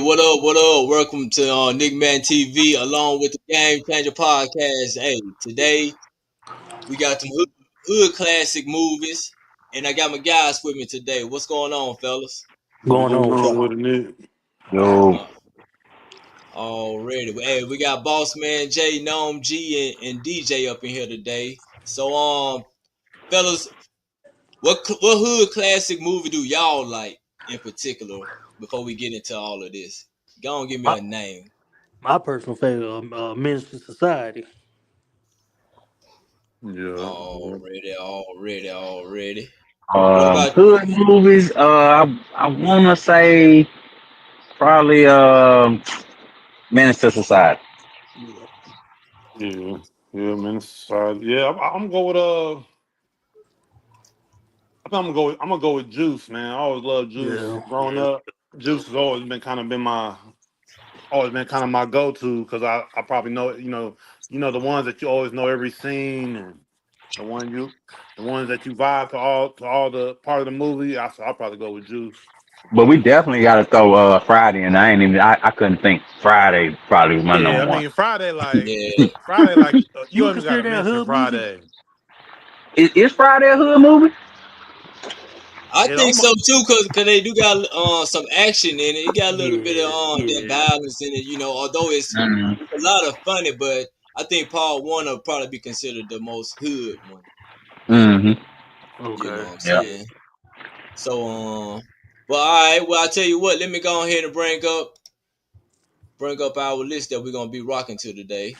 what up? What up? Welcome to Nick Man TV along with the Game Changer podcast. Hey, today we got some hood classic movies, and I got my guys with me today. What's going on, fellas? Going Going on with on y'all. with a nigga. Yo, Uh, Already. Hey, we got Boss Man J, Gnome G, and DJ up in here today. So, fellas, what hood classic movie do y'all like in particular? Before we get into all of this, go on, give me My a name. my personal favorite, Menace to Society. Yeah. Already. What about hood movies. I wanna say probably Menace to Society. Yeah, Yeah. Yeah, man. Yeah, I'm going with I think I'm gonna go with Juice, man. I always loved Juice yeah, growing yeah. up. Juice has always been kind of my go-to because I probably know, the ones that you always know every scene, and the one you the ones that you vibe to all the part of the movie. I'll probably go with Juice. But we definitely gotta throw Friday, and I couldn't think. Friday probably was my Yeah, I number one. mean Friday, yeah? you You don't even gotta consider that a mention hood movie? Friday. Is Friday a hood movie? I It think so almost too, cause they do got some action in it. It got a little bit of Yeah, that yeah. violence in it, Although Mm-hmm. it's a lot of funny, but I think Paul Warner will probably be considered the most hood one. Mm-hmm. You know Okay, what I'm Yeah. saying? So but all right. Well, I tell you what. Let me go ahead and bring up our list that we're gonna be rocking to today.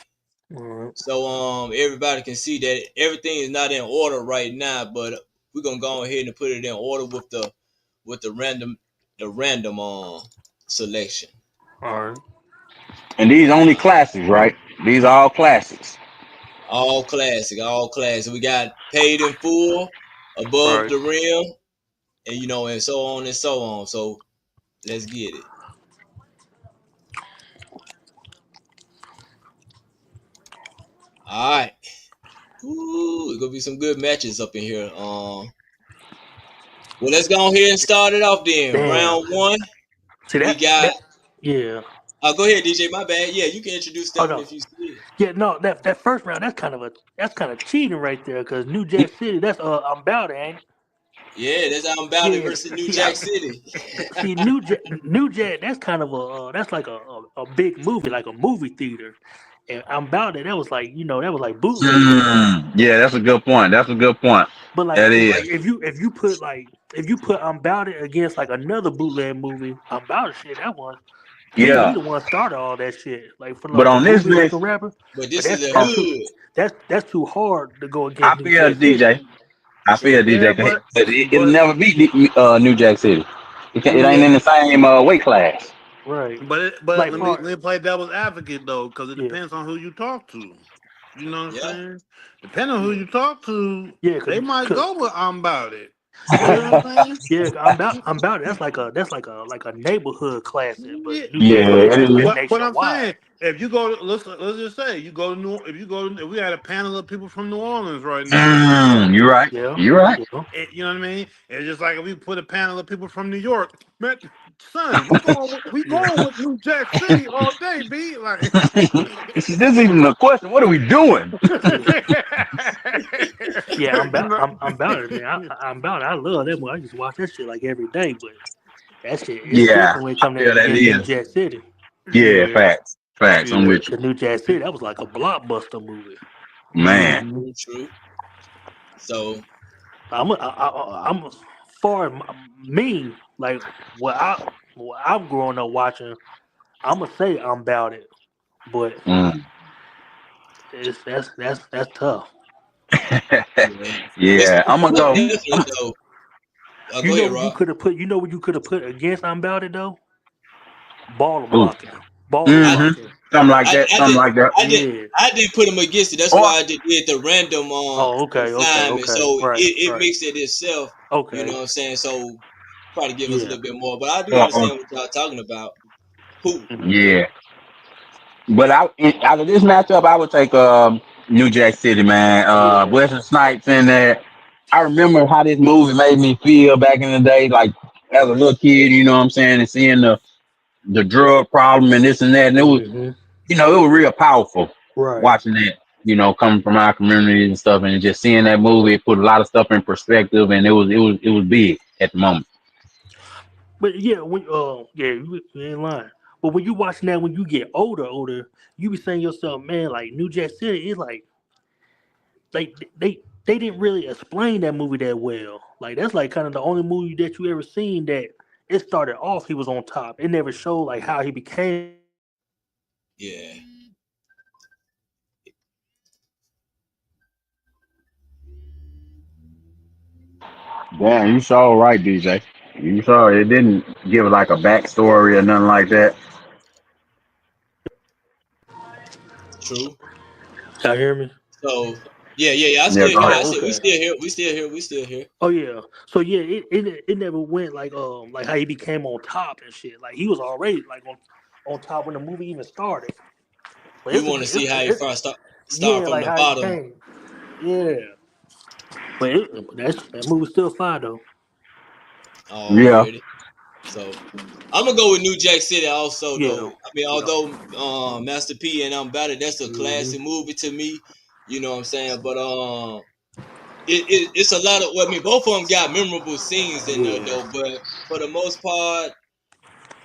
all right. So everybody can see that everything is not in order right now, but we're gonna go ahead and put it in order with the random selection. All right. And these only Uh, classics, right? These are all classics. all classic, all classic. We got Paid in Full, All Above right. the Rim, and and so on and so on. So let's get it. All right. Ooh, it's gonna be some good matches up in here. Well, let's go ahead and start it off then. Damn. Round one, See we that got. that yeah. Go ahead, DJ. My bad. Yeah, you can introduce Oh that one no. if you see it. Yeah, no, that first round, that's kind of cheating right there, because New Jack City, that's I'm about it, ain't it? Yeah, that's how I'm about it Yeah, versus New see, Jack City. see, New Jack, that's kind of that's like a big movie, like a movie theater. And I'm about it. That was like, that was like bootleg stuff. Yeah, that's a good point. That's a good point. But like, That like is. if you put I'm about it against like another bootleg movie, I'm about it shit. That one, he Yeah. the one started all that shit. Like for But like a on this movie like a list, rapper. But But this is that's a that's um, too hood. that's too hard to go I against New feel Jack City. DJ. I feel Yeah. yeah, DJ. but But it'll but never beat New Jack City. It ain't yeah, in the same weight class. Right. but Like let me far play devil's advocate though, because it yeah. depends on who you talk to. You know what I'm Yeah. saying? Depending on who Yeah. you talk to, Yeah, they might cause go with I'm about it. You yeah, know what I'm saying? yeah, I'm about it. That's like a neighborhood classic, but Yeah, New Yeah, Jack City it that's like is. but I'm saying, nationwide. if you go to let's just say you go to if we had a panel of people from New Orleans right now, You're right. Yeah, You're right. yeah. you know what I mean? It's just like if we put a panel of people from New York, man, son, we Yeah. going with New Jack City all day, b like. this isn't even a question. What are we doing? Yeah. Yeah, you know, I'm about it, man. I'm about it. I love that movie. I used to watch that shit like every day, but that shit is Yeah, different when it I comes feel that against New is. Jack City. Yeah, yeah, facts. Facts. I'm yeah. with you. Cause New Jack City, that was like a blockbuster movie. Man. hmm True. So I'm far me like what I'm growing up watching. I'm gonna say I'm about it, but Mm. that's tough. yeah, Yeah, I'm gonna but go. definitely though. You Go know ahead, what you Rob. could have put. You know what you could have put against I'm about it though. Baller Ooh. blocking, baller I Mm-hmm. blocking. Something like I that. I Something did like that. I did Yeah. I didn't put him against it. That's Or why I did the random Oh, okay, okay, assignment. okay. So Right, it right. makes it itself. You know Okay. what I'm saying? So probably give us a Yeah. little bit more. But I do or understand what y'all talking about. Who? Mhm. yeah. But out of this matchup, I would take New Jack City, man. Yeah. Wesley Snipes in there. I remember how this movie made me feel back in the day, like as a little kid. You know what I'm saying, and seeing the drug problem and this and that, and it was Mm-hmm. it was real powerful Right. watching that. Coming from our communities and stuff, and just seeing that movie, it put a lot of stuff in perspective, and it was big at the moment. But yeah, you ain't lying. But when you watching that, when you get older, you be saying to yourself, man, like New Jack City is like they didn't really explain that movie that well. Like that's like kind of the only movie that you ever seen that it started off he was on top. It never showed like how he became. Yeah. Damn, you saw right, DJ. You saw it didn't give like a backstory or nothing like that. True. Y'all hear me? So yeah. I Yeah, still go here. ahead. I still we Okay. still here. We still here. We still here. Oh yeah. So yeah, it never went like how he became on top and shit. Like he was already like on top when the movie even started. But We want to see how he it's first start yeah, from like the how he bottom. came. Yeah. But that movie's still fine though. Yeah. Already. So I'm gonna go with New Jack City also Yeah. though. I mean, Yeah. although Master P and I'm About It, that's a Hmm. classic movie to me. You know what I'm saying? But it's a lot of. Well, I mean, both of them got memorable scenes in there Yeah. though. But for the most part,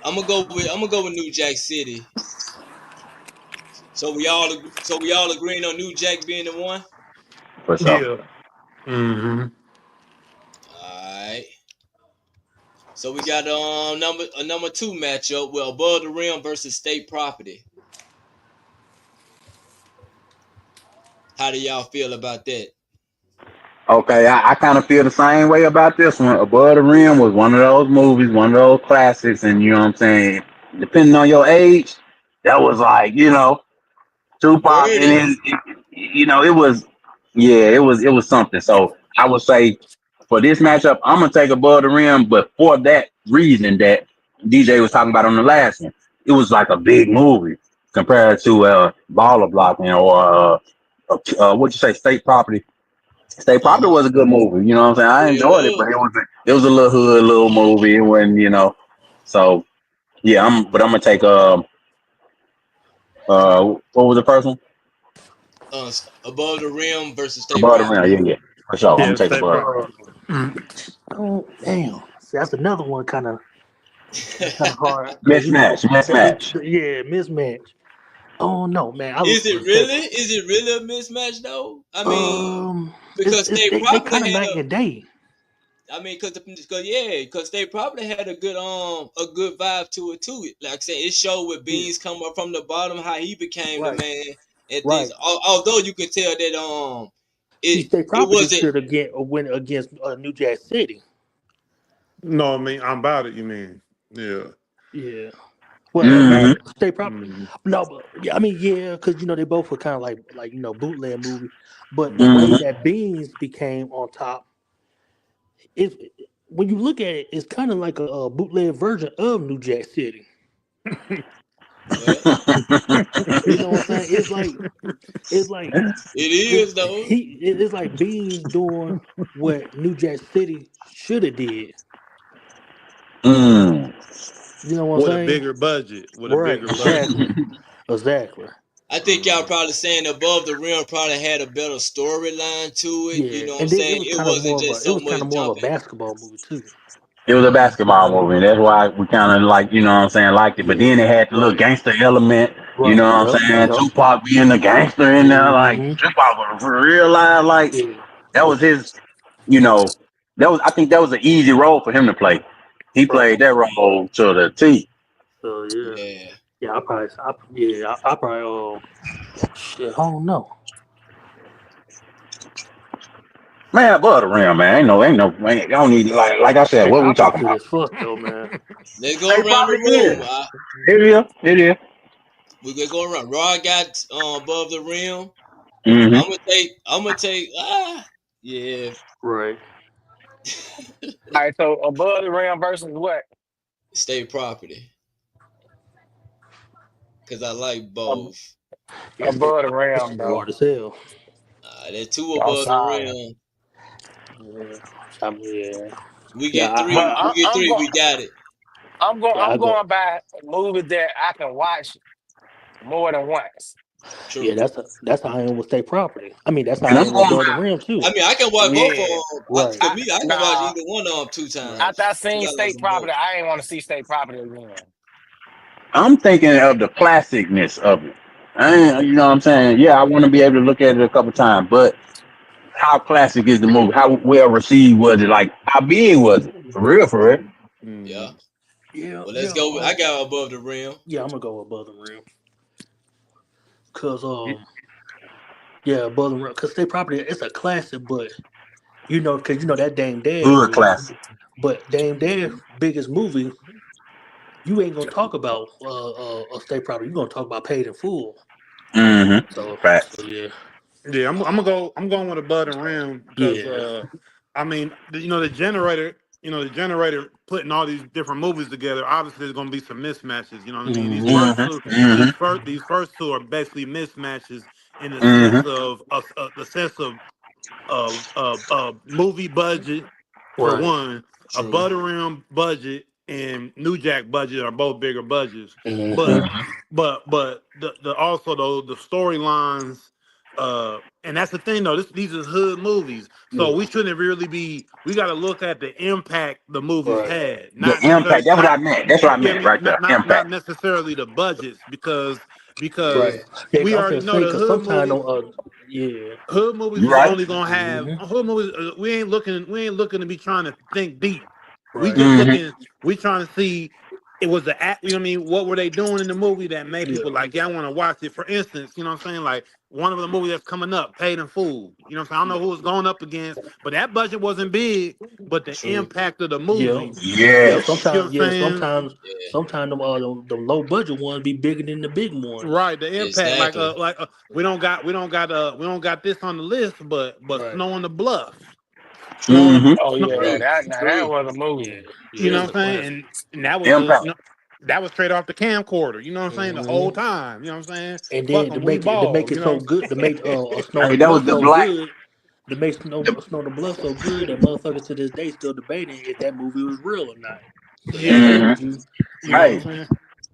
I'm gonna go with New Jack City. So we all agreeing on New Jack being the one. For sure. Yeah. Mm-hmm. All right. So we got number two matchup with Above the Rim versus State Property. How do y'all feel about that? Okay, I kind of feel the same way about this one. Above the Rim was one of those movies, one of those classics, and you know what I'm saying. Depending on your age, that was like Tupac, Heard and it. it was, yeah, it was something. So I would say for this matchup, I'm gonna take Above the Rim, but for that reason that DJ was talking about on the last one, it was like a big movie compared to Baller Block, what you say, State Property. State Property Uh-huh. was a good movie. You know what I'm saying? I Yeah, it enjoyed it, but was. it was a little hood, little movie. It wasn't. So yeah, I'm gonna take what was the first one? Above the Rim versus State Above the Rim. Property. Yeah, for sure. I'm gonna Yeah, take stay Above. proud. Oh damn! See, that's another one kind of hard because Mismatch. yeah, mismatch. Oh no, man! I Is it say really? Is it really a mismatch though? I mean, it's, because it's State they Property kind of had night a. and day. I mean, because State Property had a good vibe to it too. Like I said, it showed with Yeah, Beans coming up from the bottom, how he became the right, man and things. right. Although you can tell that See, state it property wasn't. should have win against New Jack City. No, I mean, I'm about it, you mean. Yeah. Yeah. Well, I'm Mm-hmm. state property. mm, No, but yeah, I mean, yeah, because they both were kind of like bootleg movie, but the way mm. Mm-hmm. that Beans became on top, it when you look at it, it's kind of like a bootleg version of New Jack City. Well, You know what I'm saying? It's like it is though. it's like Beans doing what New Jack City should have did. mm. You know what I'm With a saying? bigger budget. With a Right, bigger budget. exactly, exactly. I think y'all Mm. probably saying Above the Rim probably had a better storyline to it. You Yeah, know what I'm and then saying? It wasn't just so much more of a jumping. basketball movie too. It was a basketball movie, and that's why we kind of like, liked it. But Yeah, then it had the little right, gangster element, you right. know what I'm Yep, saying? yep. Tupac being the gangster in there, like Hmm. Tupac was for real life, like Yeah, that was his, you know, I think that was an easy role for him to play. He right. played that role to the T. So yeah, Yeah. yeah. I probably shit. I don't know. Man, above the rim, man. I don't need like I said, State what we property talking good about? as fuck though, man. Let's go They around the probably room. is. It is. It is. We gonna go around. Rod got Above the Rim. Mm-hmm. I'm gonna take yeah. Right. All right, so above the rim versus what? State Property. Cause I like Ab- both. Yeah, state Above the property rim, hard though. as hell. They're two I'm above the sorry, rim. Yeah. I mean, yeah. We Yeah. get but three. We get three. We got it. Yeah, I I'm go. going by movies that I can watch more than once. Yeah, True. that's how I am with State Property. I mean, that's how And I I'm am with going Above the by Rim too. I mean, I can watch both of Yeah. them. Right, For I me, I can watch nah. either one of them 2 right. After times. I I seen like State them both. Property, I ain't want to see State Property again. I'm thinking of the classicness of it. You know what I'm saying? Yeah, I want to be able to look at it a couple times, but how classic is the movie? How well received was it? Like how big was it? For real, for real. Yeah. Mm. Yeah, Well, let's yeah. go. I got Above the Rim. Yeah, I'm gonna go Above the Rim because yeah, Above the Rim because State Property it's a classic, but because that Dame Dash Good movie, classic. but Dame Dash biggest movie, you ain't gonna talk about State Property. You gonna talk about Paid in Full. Mm-hmm. So Facts. yeah, Yeah, I'm gonna go. I'm going with a Bud and Rim because yeah, I mean, the generator. The generator putting all these different movies together. Obviously, there's gonna be some mismatches. You know what I mean? These hmm first Mm-hmm. two, Mm-hmm. these first two are basically mismatches in the sense Mm-hmm. of movie budget for right, one, a True. Butterrim budget and New Jack budget are both bigger budgets. But hmm Mm-hmm. but the also though the storylines and that's the thing though, these are hood movies. So we yeah, shouldn't really be we gotta look at the impact the movies right, had. The Not necessarily impact. That's what I meant. That's what I yeah, I meant mean right there. not Impact. necessarily the budgets right. because Yeah, we I'm already finna know say the because hood sometimes movies yeah, hood movies You is right? only gonna have hmm hood movies. We ain't looking to be trying to think deep. We right, just Mm-hmm. looking. We trying to see it was the act. You know what I mean? What were they doing in the movie that made yeah, people like? Yeah, I want to watch it. For instance, you know what I'm saying? Like one of the movies that's coming up, Paid in Full. You know what I'm saying? I don't know who it's going up against, but that budget wasn't big. But the True. impact of the yeah, movie. yeah. Yes. You know Sometimes, what I'm yeah, saying? Yeah. sometimes the low budget ones be bigger than the big ones. Right, the impact, Exactly. we don't got this on the list, but Right. Snow on the Bluff, Snow, Mm-hmm. Oh Snow, yeah, True. that True. was a movie. Yeah, yeah. you know That's what a I'm saying, classic. and that was Impact. that was straight off the camcorder. You know what I'm saying, the whole hmm time. You know what I'm saying, And fuck then to them, we make it to make ball. it You so know, good to make Snow Hey, the that was Bluff the so black. good to make The, Snow the Bluff so good that motherfuckers to this day still debating if that movie was real or not. So that yeah, shows mm-hmm. you, you you know what I'm Hey, know. saying.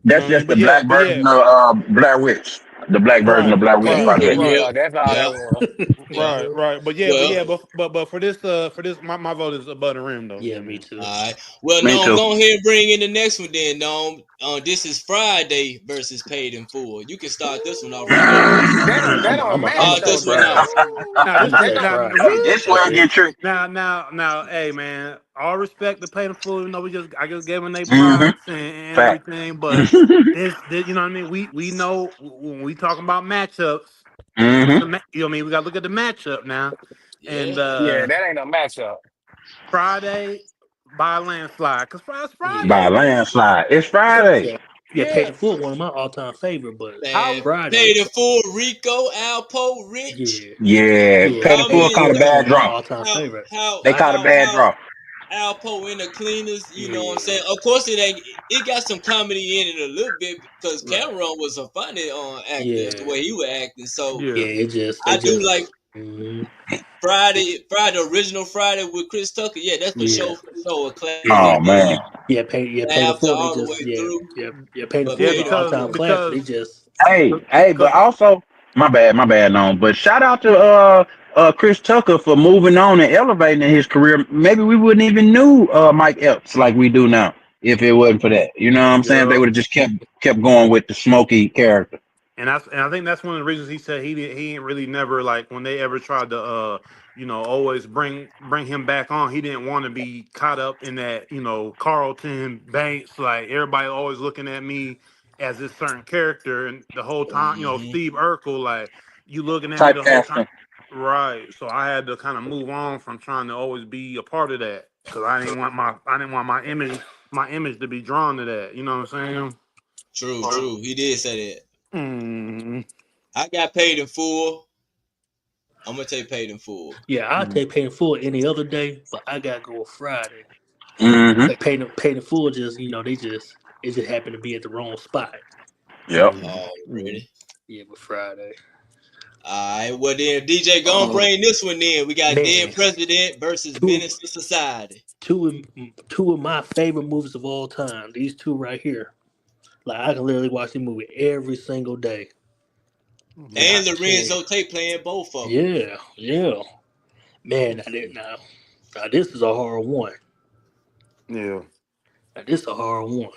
You know that's what I mean, just the but yeah, black but yeah, version of Blair Witch. The black version of right, Blair Witch right, Project. Yep. Yeah, that's all Yep. that was. Yep. right, right. But yeah, Well, but for this, my vote is above the rim though. Yeah, me Man. too. all right. Well, Me no, I'm too. going ahead and bring in the next one then. No, this is Friday versus Paid in Full. You can start this one off, Rico. That don't I'm match gonna say though. This one Friday. off. Now I'm this gonna That say don't. now Friday. Hey, this where it Okay. get tricky. now, hey man, all respect to Pay the Fool, even though I just gave them their Mm-hmm. props and Fact. everything, but this, you know what I mean. We know when we talking about matchups, Mm-hmm. you know what I mean. We got to look at the matchup now, Yeah. and Yeah, that ain't no matchup. Friday by a landslide, cause Friday's Yeah. By a Friday, man. landslide. It's Because Friday. Yeah. Yeah, Paid yeah, in Full, one of my all time favorite, but Man, how Friday. Paid in Full, Rico, Alpo, Rich. Yeah. Yeah. Yeah. Pay the How Paid full in many caught a Full is one bad of my draw. all time how favorites. how They I caught a how bad how draw. Alpo in the cleaners, you know what I'm Yeah. saying? Of course it got some comedy in it a little bit because Right. Cameron was a funny actor, that's the Yeah. way he was acting. So Yeah, yeah. I it do just like mhm. Friday, original Friday with Chris Tucker. Yeah, that's Yeah. for sure a Yeah. classic Oh man. Paid in after Full, they all the just way through. Paid in But Full Yeah, is an Paid in all because time Full, classic. They because just But because also my bad, no. But shout out to Chris Tucker for moving on and elevating his career. Maybe we wouldn't even knew Mike Epps like we do now if it wasn't for that. You know what I'm saying? If they yeah. would have just kept going with the smoky character. And I think that's one of the reasons he said he ain't really never like when they ever tried to always bring him back on, he didn't want to be caught up in that, Carlton Banks, like everybody always looking at me as this certain character, and the whole time, hmm Steve Urkel, like you looking at me the whole time. Typecasting. Right. So I had to kind of move on from trying to always be a part of that. Cause I didn't want my image to be drawn to that. You know what I'm True, true. He did say that. saying? I got Paid in Full. I'm gonna take Paid in Full. I'll take Paid in Full any other day, but I gotta go with Friday. Mm-hmm. Like Paid in Full just it just happened to be at the wrong spot. So Yep. yeah, Mm-hmm. Already. yeah, but Friday. All right, well then, DJ, gonna bring this one in. We got Man. Dead President versus Menace to Society. Two of my favorite movies of all time. These two right here. Like I can literally watch the movie every single day. And Lorenzo Tate playing both of them. Yeah. Man, now this is a hard one. Yeah. Now this is a hard one.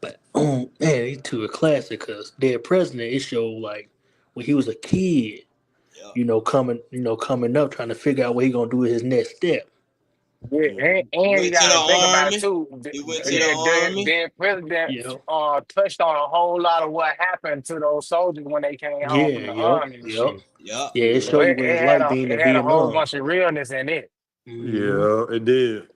But man, these two are classic because Dead President, it showed like when he was a kid, coming up trying to figure out what he gonna do with his next step. Yeah, and you gotta think about it too. He went to the army. Then President touched on a whole lot of what happened to those soldiers when they came home from the army and shit. Yeah, it showed you what it's like being in Vietnam. It had a whole bunch of realness in it. Yeah, it did.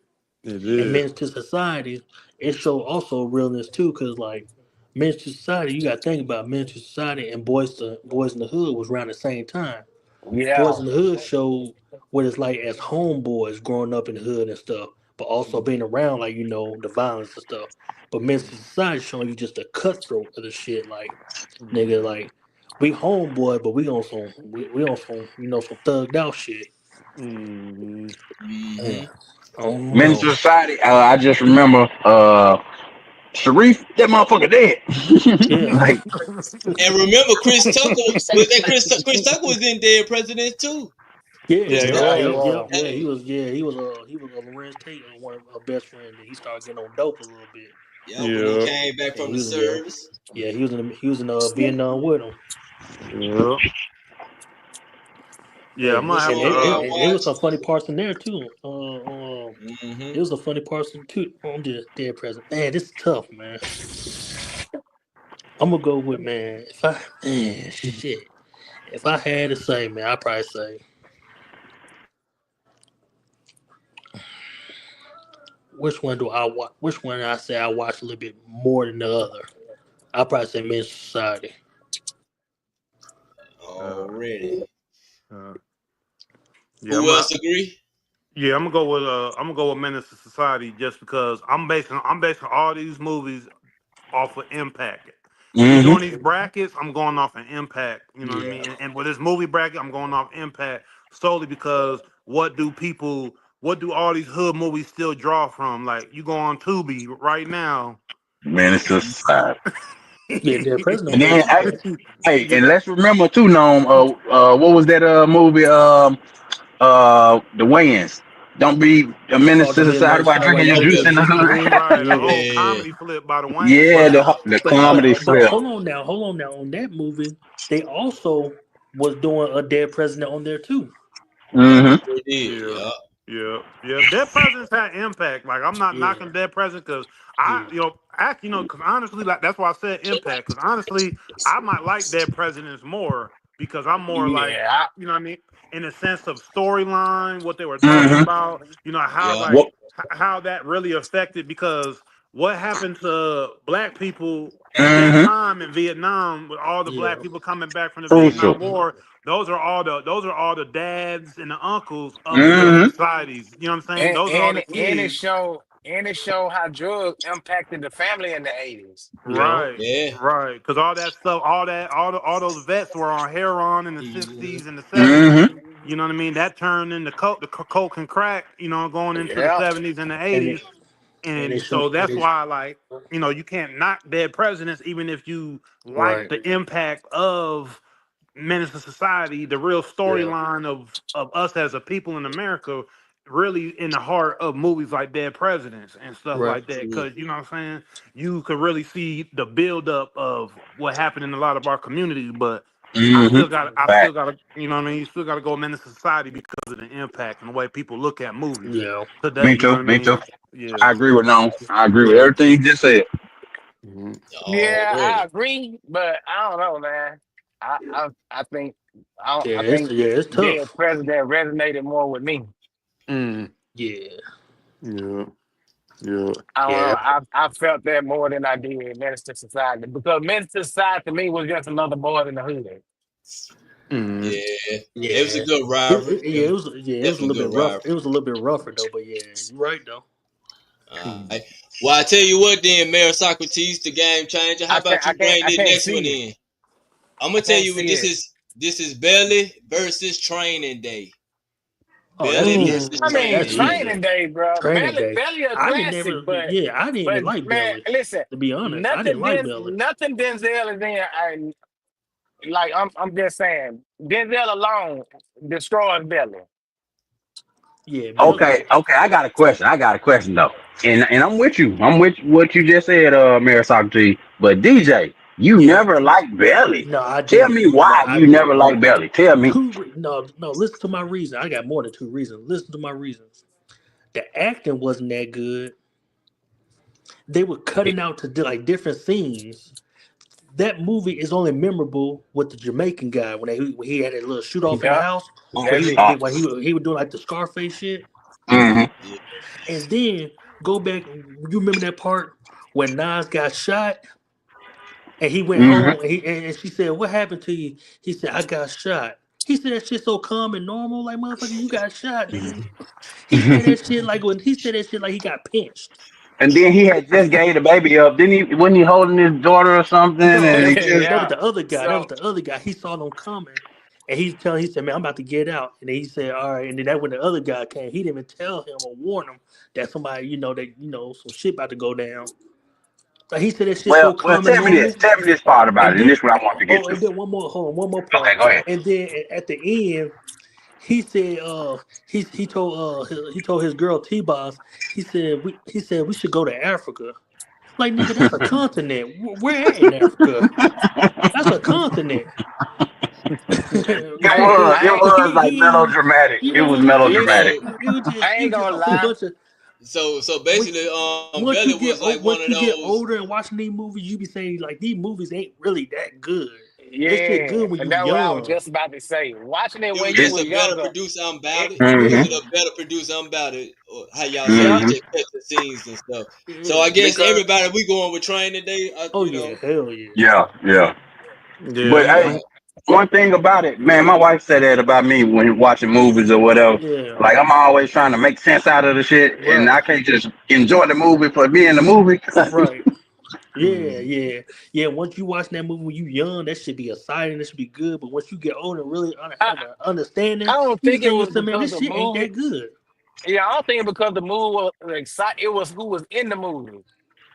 It did. And Menace to Society, it showed also realness too, because like Menace to Society, you got to think about Menace to Society and Boys in the Hood was around the same time. Yeah. Boys in the Hood showed what it's like as homeboys growing up in the hood and stuff, but also being around like the violence and stuff. But Menace to Society showing you just the cutthroat of the shit, like nigga, like we homeboy, but we on some some thugged out shit. Menace to Society. I just remember Sharif, that motherfucker dead. Like, and remember, Chris Tucker was in Dead President too. He was Lorenz Tate, one of her best friends. And he started getting on dope a little bit. When he came back from the service. Yeah, he was in Vietnam with him. Yeah. Yeah, I'm gonna have it was some funny parts in there too. It was a funny parts too. I'm just Dead President. Man, this is tough, man. I'm gonna go with If I had to say, man, I'd probably say which one do I watch? Which one I say I watch a little bit more than the other? I'd probably say Menace to Society. Already. Who else agree? Yeah, I'm gonna go with Menace to Society just because I'm basing all these movies off of impact. Doing these brackets, I'm going off an impact. You know what I mean? And with this movie bracket, I'm going off impact solely because what do all these hood movies still draw from? Like you go on Tubi right now. Menace to Society. Dead President. And then, and let's remember too, Noam. What was that movie? The Wayans. Don't be a Menace to Society by drinking your juice in the hood. Comedy flip by the Wayans. Yeah, the comedy flip. Hold on now. On that movie, they also was doing a Dead President on there too. Yeah. Dead Presidents had impact. Like I'm not knocking Dead President because because honestly, like that's why I said impact. Because honestly, I might like Dead Presidents more because I'm more like you know what I mean, in the sense of storyline, what they were talking about. You know how that really affected because what happened to black people at that time in Vietnam with all the black people coming back from the Vietnam War. Those are all the dads and the uncles of the societies. You know what I'm saying? Those are all the kids. And it showed how drugs impacted the family in the 80s. Right. Yeah. Right. Because all that stuff, all those vets were on heroin in the 60s and the 70s. You know what I mean? That turned into coke and crack, going into the 70s and the 80s. And so that's why, like, you can't knock Dead Presidents, even if you like the impact of Menace to Society, the real storyline of us as a people in America, really in the heart of movies like Dead Presidents and stuff like that. Because, you know what I'm saying? You could really see the buildup of what happened in a lot of our communities, but I still gotta, you know what I mean? You still gotta go Menace to Society because of the impact and the way people look at movies. Yeah. Today, me too. Yeah. I agree with everything you just said. I agree, but I don't know, man. I think it's tough. Dead President resonated more with me. Yeah. I felt that more than I did Menace to Society because Menace to Society to me was just another boy in the hood. It was a good rivalry. It was a little bit rough. It was a little bit rougher though, but you're right though. Well, I tell you what, then, Mayor Socrates, the game changer. How about you bring the next one in? I'm gonna tell you what this is. This is Belly versus Training Day. Oh, that's Belly easy. versus I mean, That's Training Day. easy. Training Day, bro. Training Day. Belly a I didn't classic, never. but Yeah, I didn't even like man, Belly. listen, To be honest, I didn't like Belly. nothing Denzel is in. Like I'm just saying, Denzel alone destroys Belly. Yeah, Belly. Okay, I got a question though. And I'm with you. I'm with what you just said, Marasaki. But DJ, you Yeah. never liked Belly. No, I Tell didn't. me No, why I you didn't. never liked Belly. Tell me. No. Listen to my reason. I got more than 2 reasons. Listen to my reasons. The acting wasn't that good. They were cutting out to do like different scenes. That movie is only memorable with the Jamaican guy when he had that little shoot off in the Yeah, house where that's he it. was when he was doing like the Scarface shit. Mm-hmm. Yeah. And then go back. You remember that part when Nas got shot and he went Mm-hmm. home and she said, "What happened to you?" He said, "I got shot." He said that shit so calm and normal, like motherfucker, you got shot, nigga. He said that shit like when he said that shit like he got pinched. And then he had just gave the baby up. Didn't he? Wasn't he holding his daughter or something? No, And he just that was Yeah. the other guy. That was So the other guy. He saw them coming, and he said, "Man, I'm about to get out." And then he said, "All right." And then that when the other guy came, he didn't even tell him or warn him that somebody, some shit about to go down. Like he said that shit so well. calm and Tell me this. normal. Tell me this part about And it, and then, this is what I want to get oh, to. and then one more, hold on, one more Okay, part. go ahead. And then at the end, he said, he told his girl T Boss, he said we should go to Africa. Like nigga, that's a continent. Where at in Africa? That's a continent. It Like was. It I was like melodramatic. It was melodramatic. listen. it was just I ain't a gonna whole lie. bunch of So when, basically, once Belly you get was like one once of you get those. older and watching these movies, you be saying like these movies ain't really that good. This shit Yeah, good when and you that's what I was young. just about to say. Watching it It when was you just was a better younger, produce something about it, it. Was Yeah, Mm-hmm. it a better produce something about it? Or how y'all say yeah, it? yeah, Just kept the scenes and stuff. So I yeah. guess because everybody we going with Training Day. Oh yeah, hell yeah. Yeah, yeah. Yeah, But hey, one thing about it, man, my wife said that about me when watching movies or whatever. Yeah, Like I'm always trying to make sense out of the shit, and right, I can't just enjoy the movie for being the movie. right. Yeah, mm, yeah, yeah. Once you watching that movie when you young, that should be exciting. That should be good. But once you get older, and really have an I understanding, don't you think just it say to was yourself, "Man, because this the shit ain't movie. that good." Yeah, I don't think because the movie was exciting. It was who was in the movie.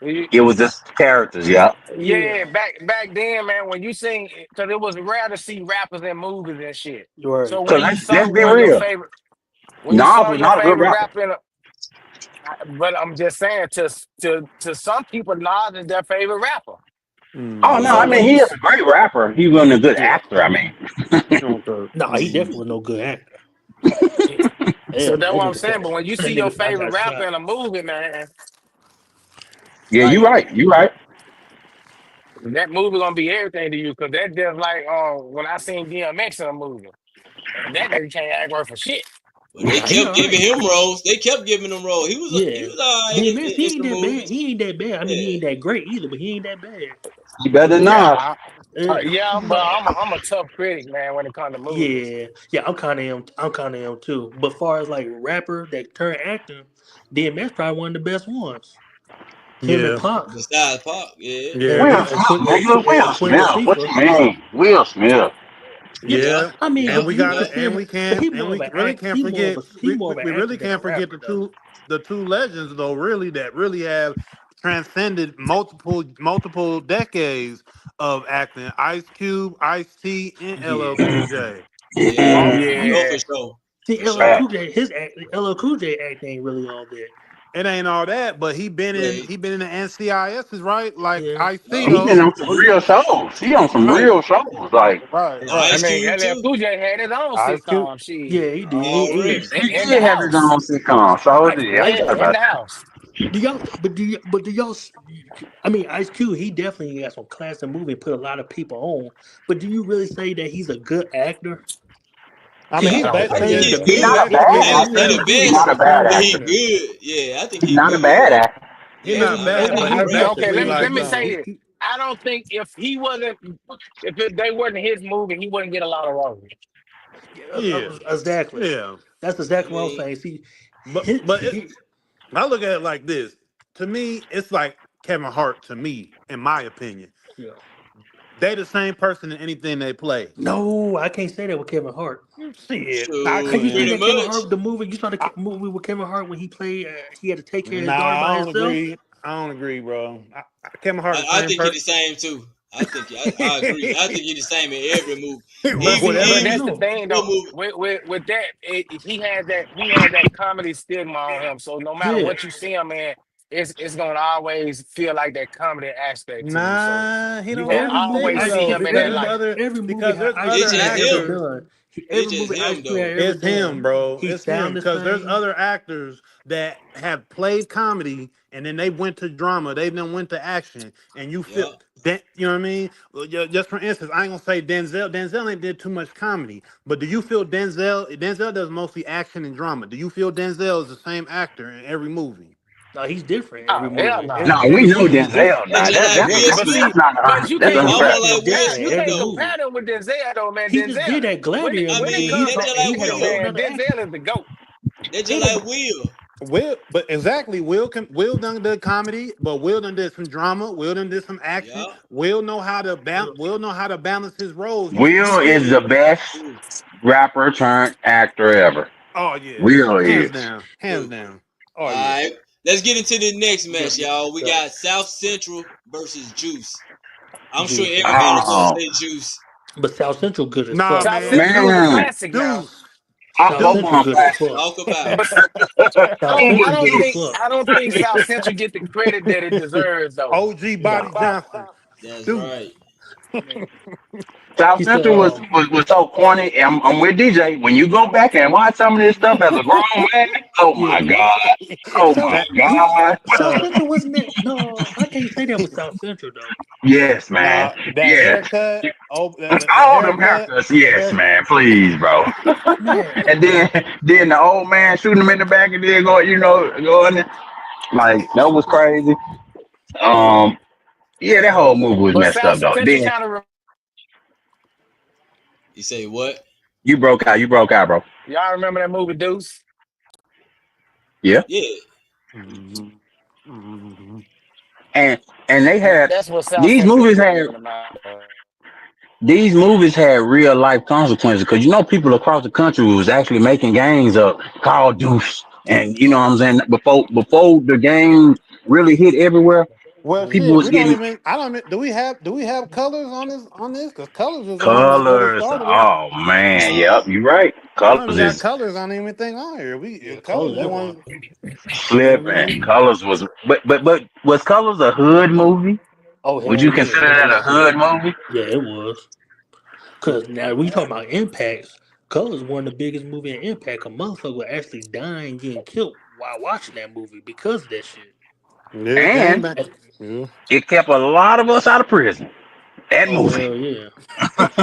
It was just characters, yeah. Yeah, Yeah, back then, man, when you sing, because it was rare to see rappers in movies and shit. right. So Cause when you saw let's be one of your real, favorite, when you Nas saw was your not a good favorite rapper. rapper in a, but I'm just saying to some people, Nas is their favorite rapper. Oh mm. no, So I mean when he you, is a great rapper. He wasn't a good Yeah. actor. I mean, Okay. No, he so definitely was no good actor. Hell no, that's that what I'm nigga saying. But when you that see your nigga I favorite got rapper shot. in a movie, man, yeah, you like right. You right. that movie gonna be everything to you. Because that's just like when I seen DMX in a movie, and that nigga can't act worth for shit. but they Nah, he kept all giving right. him roles. They kept giving him roles. He Yeah. was alright DMX, in he ain't some that bad. movies. He ain't that bad. I mean, he Yeah. ain't that great either, but he ain't that bad. He better than Nas. Yeah, Yeah. yeah, but I'm a tough critic, man, when it comes to movies. Yeah, I'm kind of am. I'm kind of am too. But far as like rapper that turn actor, DMX probably one of the best ones. Him and Yeah, Pac Besides Pop, yeah. yeah, Will he, and Smith, nigga. Will Queen Smith. What Latifah. you mean? Will Smith. Yeah. yeah. I mean, Yeah. And but we you Yeah. gotta, consider and him, we but can't, he and more of we an really act. can't forget. He more of an We actor really than a can't forget rapper though. the two legends though. Really, that really have transcended multiple decades of acting. Ice Cube, Ice T, and LL Yeah. Cool J. Yeah. Oh, For sure, Yeah, for sure. see, For sure. LL Cool J, LL Cool J act ain't really all that. It ain't all that, but Yeah. he been in the NCISs, right? Like Yeah. I see He Oh, been though, on some Oh yeah. real shows. He on some right, real shows. Like right. and Right. I Ice mean, Cube LL too. Cool J had his own Ice Cube, sitcom. Yeah, She he did. Already. he in the did have his house, own sitcom. So I, yeah, I I, forgot in about the house. do y'all? But do y'all? I mean, Ice Cube, he definitely got some class in movie, put a lot of people on. But do you really say that he's a good actor? I See, mean, I he's don't I best. think think He, he he's He's is. he not a good. actually bad I yeah, ain't he, say actor. the he good. He's He got not best, a some bad class but in he actor. there. good. Yeah, I think He's he not a good. bad actor. he's Yeah, not Yeah, I bad, think but he he he right. Okay, basically yeah, let like me say he, this. I don't think if he wasn't, if they wasn't his movie, he wouldn't get a lot of roles. yeah, exactly. yeah. That's I exactly what I'm mean, saying. See, But he I look at it like this. To me, it's like Kevin Hart. To me, in my opinion, yeah. they the same person in anything they play. No, I can't say that with Kevin Hart. Shit, I Have Shoot, you seen can. pretty that Kevin much. Hart the movie? You saw the I, movie with Kevin Hart when he played. He had to take care of his nah, daughter by I don't himself. agree. I don't agree, bro. Kevin Hart the I same think he the person. same too. I agree. I think he the same in every movie. But Even Yeah, but Whatever. you that's the know. thing what though. movie? With that, he had that comedy stigma on him. So no matter Yeah. what you see him in, it's gonna always feel like that comedy aspect to you. So Nah, he you don't gonna have Every to movie stay always see Ice though him Cube, in that because every there's light. other every movie because there's Ice It's other Cube just has ever him. actors. done, It's every just movie Ice him Cube has though. ever It's him, done, bro. he It's him sound the because there's same. other actors that have played comedy and then they went to drama. They then went to action, and you feel Yeah. that you know what I mean. Well, just for instance, I ain't gonna say Denzel. Denzel ain't did too much comedy, but do you feel Denzel does mostly action and drama? Do you feel Denzel is the same actor in every movie? No, he's different Oh every hell movie. no. No, we Every know movie he's Denzel. different. It's Now just He's like Will different. But Smith. see, that's not but you that's He can't almost unfair. He's like Will different you Smith every can't though. movie. compare them with Denzel though, man. He just did Denzel that Gladiator I when it movie. mean, comes that's to just And he like had a Will. whole man, nother action. Denzel is the GOAT. That's just Yeah, like Will. But exactly, Will done did comedy, but Will done did some drama. Will done did some action. Yeah. Will know how to balance his roles. You Will feel is me? the best True. rapper turned actor ever. Oh yeah, Will hands is. down, hands True. down. All Oh yeah. right. Let's get into the next yep, match, yep, y'all. We yep. got South Central versus Juice. I'm sure Juice, yeah. everybody gonna Oh say Juice. But South Central good as Nah, fuck, South bro. man, Central is a Man, classic now. Deuce. South both Deuce. of Central them good as classic. fuck. Talk about it. But South I Central don't good as think fuck. South Central get the credit that it deserves though. OG Bobby Nah. Johnson. That's Deuce. right. South He said, Central was so corny. I'm with DJ. When you go back and watch some of this stuff as a grown man, oh my yeah. God. Oh my South That he God. South Central wasn't that no, I can't say that with South Central though. Yes, man. nah, that Yes. haircut. Oh, the All them haircut. haircuts. The Yes, hair. man. Please, bro. Man, And then the old man shooting him in the back and then going like that was crazy. Um, yeah, that whole movie was But messed South up though. Central Then kind of You say what? you broke out. You broke out, bro. y'all remember that movie Deuce? Yeah. Yeah. Mhm. Mhm. And and they had That's what South these Central movies is had in my these movies had real life consequences because people across the country was actually making gangs up called Deuce, and you know what I'm saying before the game really hit everywhere, Well, people shit, was we don't getting even. I don't. Do we have colors on this? Because colors was the one that really colors. started it. Oh man, yep, you're right. I don't Colors even got is colors on anything on here. We yeah, colors colors the that one. one. slipping. Colors was, but was Colors a hood movie? Oh Would hell you yeah, consider that that movie a was good. hood movie? Yeah, it was. Cause now we talking about impacts. Colors one of the biggest movie in impact. A motherfucker was actually dying, getting killed while watching that movie because of that shit. Yeah, game And back. Yeah. it kept a lot of us out of prison. That Oh movie. hell yeah.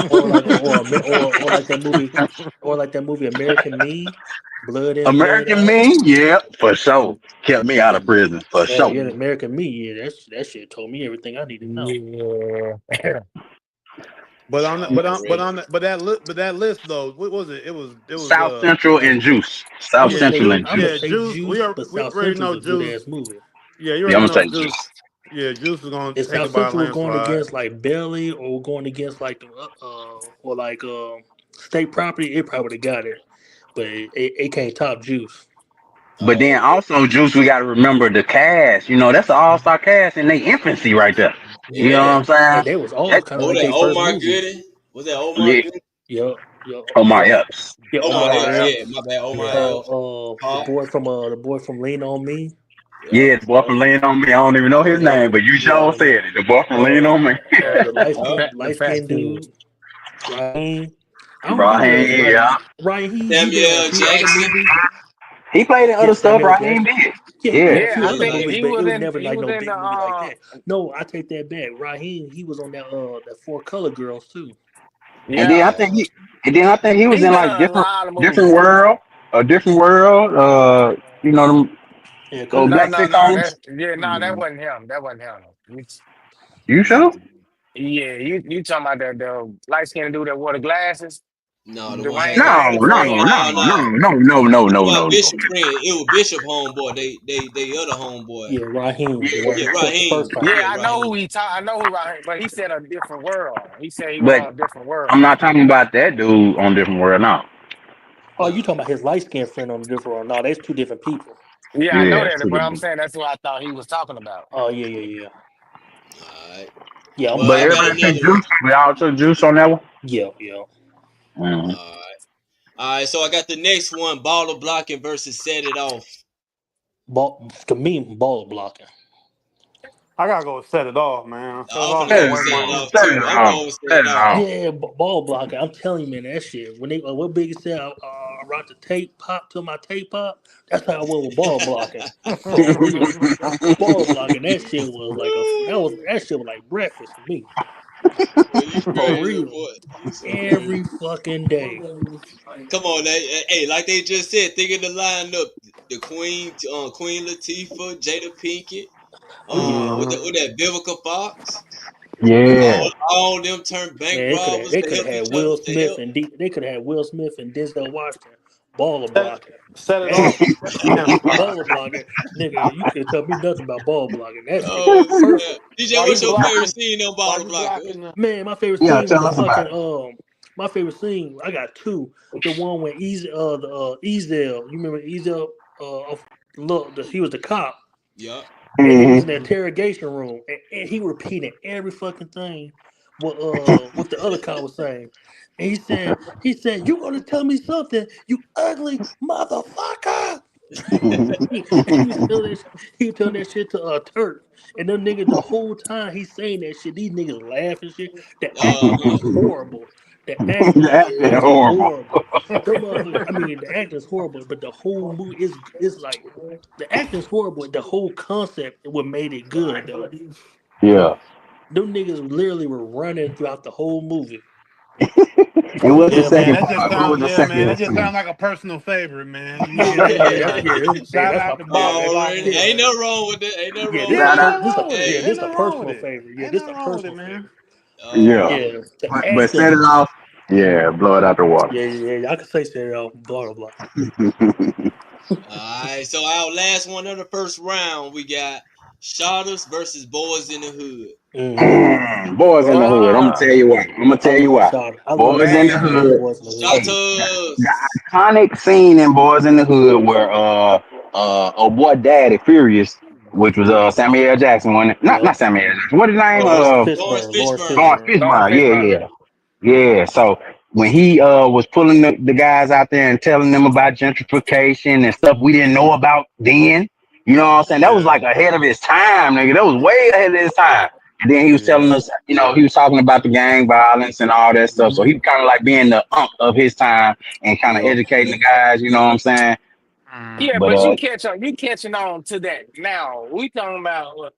Or like that movie, or like that movie American Me, Blood in Blood American Out. Me, yeah, for sure. Kept me out of prison, for Hell sure. yeah, American Me, yeah, that shit told me everything I need to know. yeah. But on the, but on but Already. on the, but that list though, what was it? It was South Central and Juice. South yeah, Central and I'm gonna yeah, Juice. say Juice. We Juice, are but we South already Central know is a good Juice. ass movie. Yeah, you Yeah, already I'm know gonna say Juice. Juice. Yeah, Juice is gonna If take South it by a Central was going landslide. against like Belly or going against like the or like State Property, it probably would have got it, but it can't top Juice. But then Oh, also Juice, we gotta remember the cast. That's an all-star cast in their infancy right there. You know what yeah. I'm saying? And they was all That, kind of Oh, like that their first Omar movies. Gooding. Was that Omar yeah, Gooding? Yup, yup, Omar yup. Epps. Yeah, Omar Omar Omar Epps. Yeah, Epps. my bad. Omar Yeah. Epps. The Pop. boy from Lean on Me. Yep. Yeah, the boy from Lean on Me. I don't even know his name, but you sure Uh, said it. The boy from Lean uh, on Me. the Yep. The light fat skinned kid. dude, Raheem. I don't remember Raheem, yeah. Raheem. He been in a Samuel few other Jackson. movies. He played in Yeah, other stuff, Samuel Raheem Jackson. did. Yeah, he played Yeah. a Yeah, few I other Yeah. think movies, but it was never he like was no in the big movie like that. No, I take that back. Raheem, he was on that Four Color Girls too. And then I yeah. think he and then I think he was He's in been like in a lot of different movies. world, a different world. Them Yeah, cause those No, black no, no. sitcoms. That mm, wasn't him. That wasn't him. You sure? Yeah, you talking about the light skinned dude that wore the glasses? No, the one Dwayne had No, Wayne no, friend. no, no, no, no. no, no, no, no, Well, no, no. Bishop friend. It was Bishop homeboy. They other homeboy. Yeah, Raheem, the one Yeah, who cut the Raheem. first time. Yeah, Yeah, I know who Raheem. he talk. I know who Raheem, but he said a different world. He said he was But on a different I'm world. not talking about that dude on Different World now. Oh, you No. talking about his light skinned friend on the different one? No, that's two different people. Yeah, I know Yeah, that, but I'm saying that's what I thought he was talking about. Oh yeah. All right. Yeah, I'm Well, but I got everybody took another one. juice. We all took juice on that one. yeah. Mhm. All right. All right. So I got the next one: baller blocking versus set it off. To me, ball blocking. I gotta go set it off, man. Set it I'm off finna got go Set with way set it it more. off off. Set too. it I'm off. going with set Set it it off. off. Yeah, ball blocking. I'm telling you, man, that shit. When they what Biggie said, I rock the tape pop till my tape pop. That's how I went with ball blocking. For real, ball blocking. That shit was like that shit was like breakfast for me. Well, you For crazy, real, boy. You so crazy. every fucking day. Come on, hey, like they just said, think of the lineup: the Queen Latifah, Jada Pinkett, Oh yeah, with that Vivica Fox. Yeah. All them turned bank man. robbers They to could have help had each other Will to Smith help. and they could have had Will Smith and Denzel Washington. Baller Set, blocking. set it That off. shit, Yeah. baller blocking, nigga. You could tell me nothing about ball blocking. That shit was Oh snap! perfect. DJ, While what's you your favorite blocking, scene on while Baller you Blocker? blocking, Man, my favorite Yeah, scene was tell the us about fucking it. My favorite scene, I got two. The one when Ezel, you remember Ezel? He was the cop, Yup. and he was Hmm. in the interrogation room, and he repeated every fucking thing what the other cop was saying. And he said, "You gonna tell me something, you ugly motherfucker?" he was telling that shit to Turk, and them niggas the whole time he's saying that shit, these niggas laugh and shit. The acting is horrible. The acting That's is horrible. horrible. Them motherfuckers, I mean, the acting is horrible, but the whole movie is like the acting is horrible. The whole concept what made it good though. Yeah. Them niggas literally were running throughout the whole movie. And what's the yeah, man, second that just part? What was sounds the yeah, man, second that just scene? sounds like a personal favorite, man. You know Yeah, what I mean? yeah, Shout that's out my to yeah, Baller Already, Blocking, yeah. ain't man. nothing wrong with it. Ain't nothing Yeah, wrong this Yeah, with a ain't it. per Shout nothing this a wrong with it. yeah Hey, Ain't this a nothing wrong with personal it. favorite. Yeah, Ain't this nothing a wrong with it, personal man. favorite. Yeah. already. Yeah, the But set acting. it off. Yeah, blow it out the water. Yeah. I can say it all. Blah blah blah. All right, so our last one of the first round, we got Shotters versus Boys in the Hood. Mm-hmm. Boys in the hood. I'm gonna Ah, tell you why. I'm gonna I tell you love why. Shot. I love Boys in the Shot. I love man. hood. Boys in the Hood. Hey, the Shotters. iconic scene in Boys in the Hood where oh boy Daddy Furious, which was Samuel L. Jackson, wasn't it? Not Yep. Samuel L. Jackson. What his name? Lawrence Lawrence Fishburne. Lawrence Fishburne. Lawrence Fishburne. Lawrence Fishburne. Fishburne. Yeah. So when he was pulling the guys out there and telling them about gentrification and stuff we didn't know about then, you know what I'm saying? That was Yeah, like ahead of his time, nigga. That was way ahead of his time. And then he was yeah. telling us, he was talking about the gang violence and all that stuff. So he was kind of like being the unk of his time and kind of Yep. educating the guys, you know what I'm saying? Yeah, But but you catching on to that now. We talking about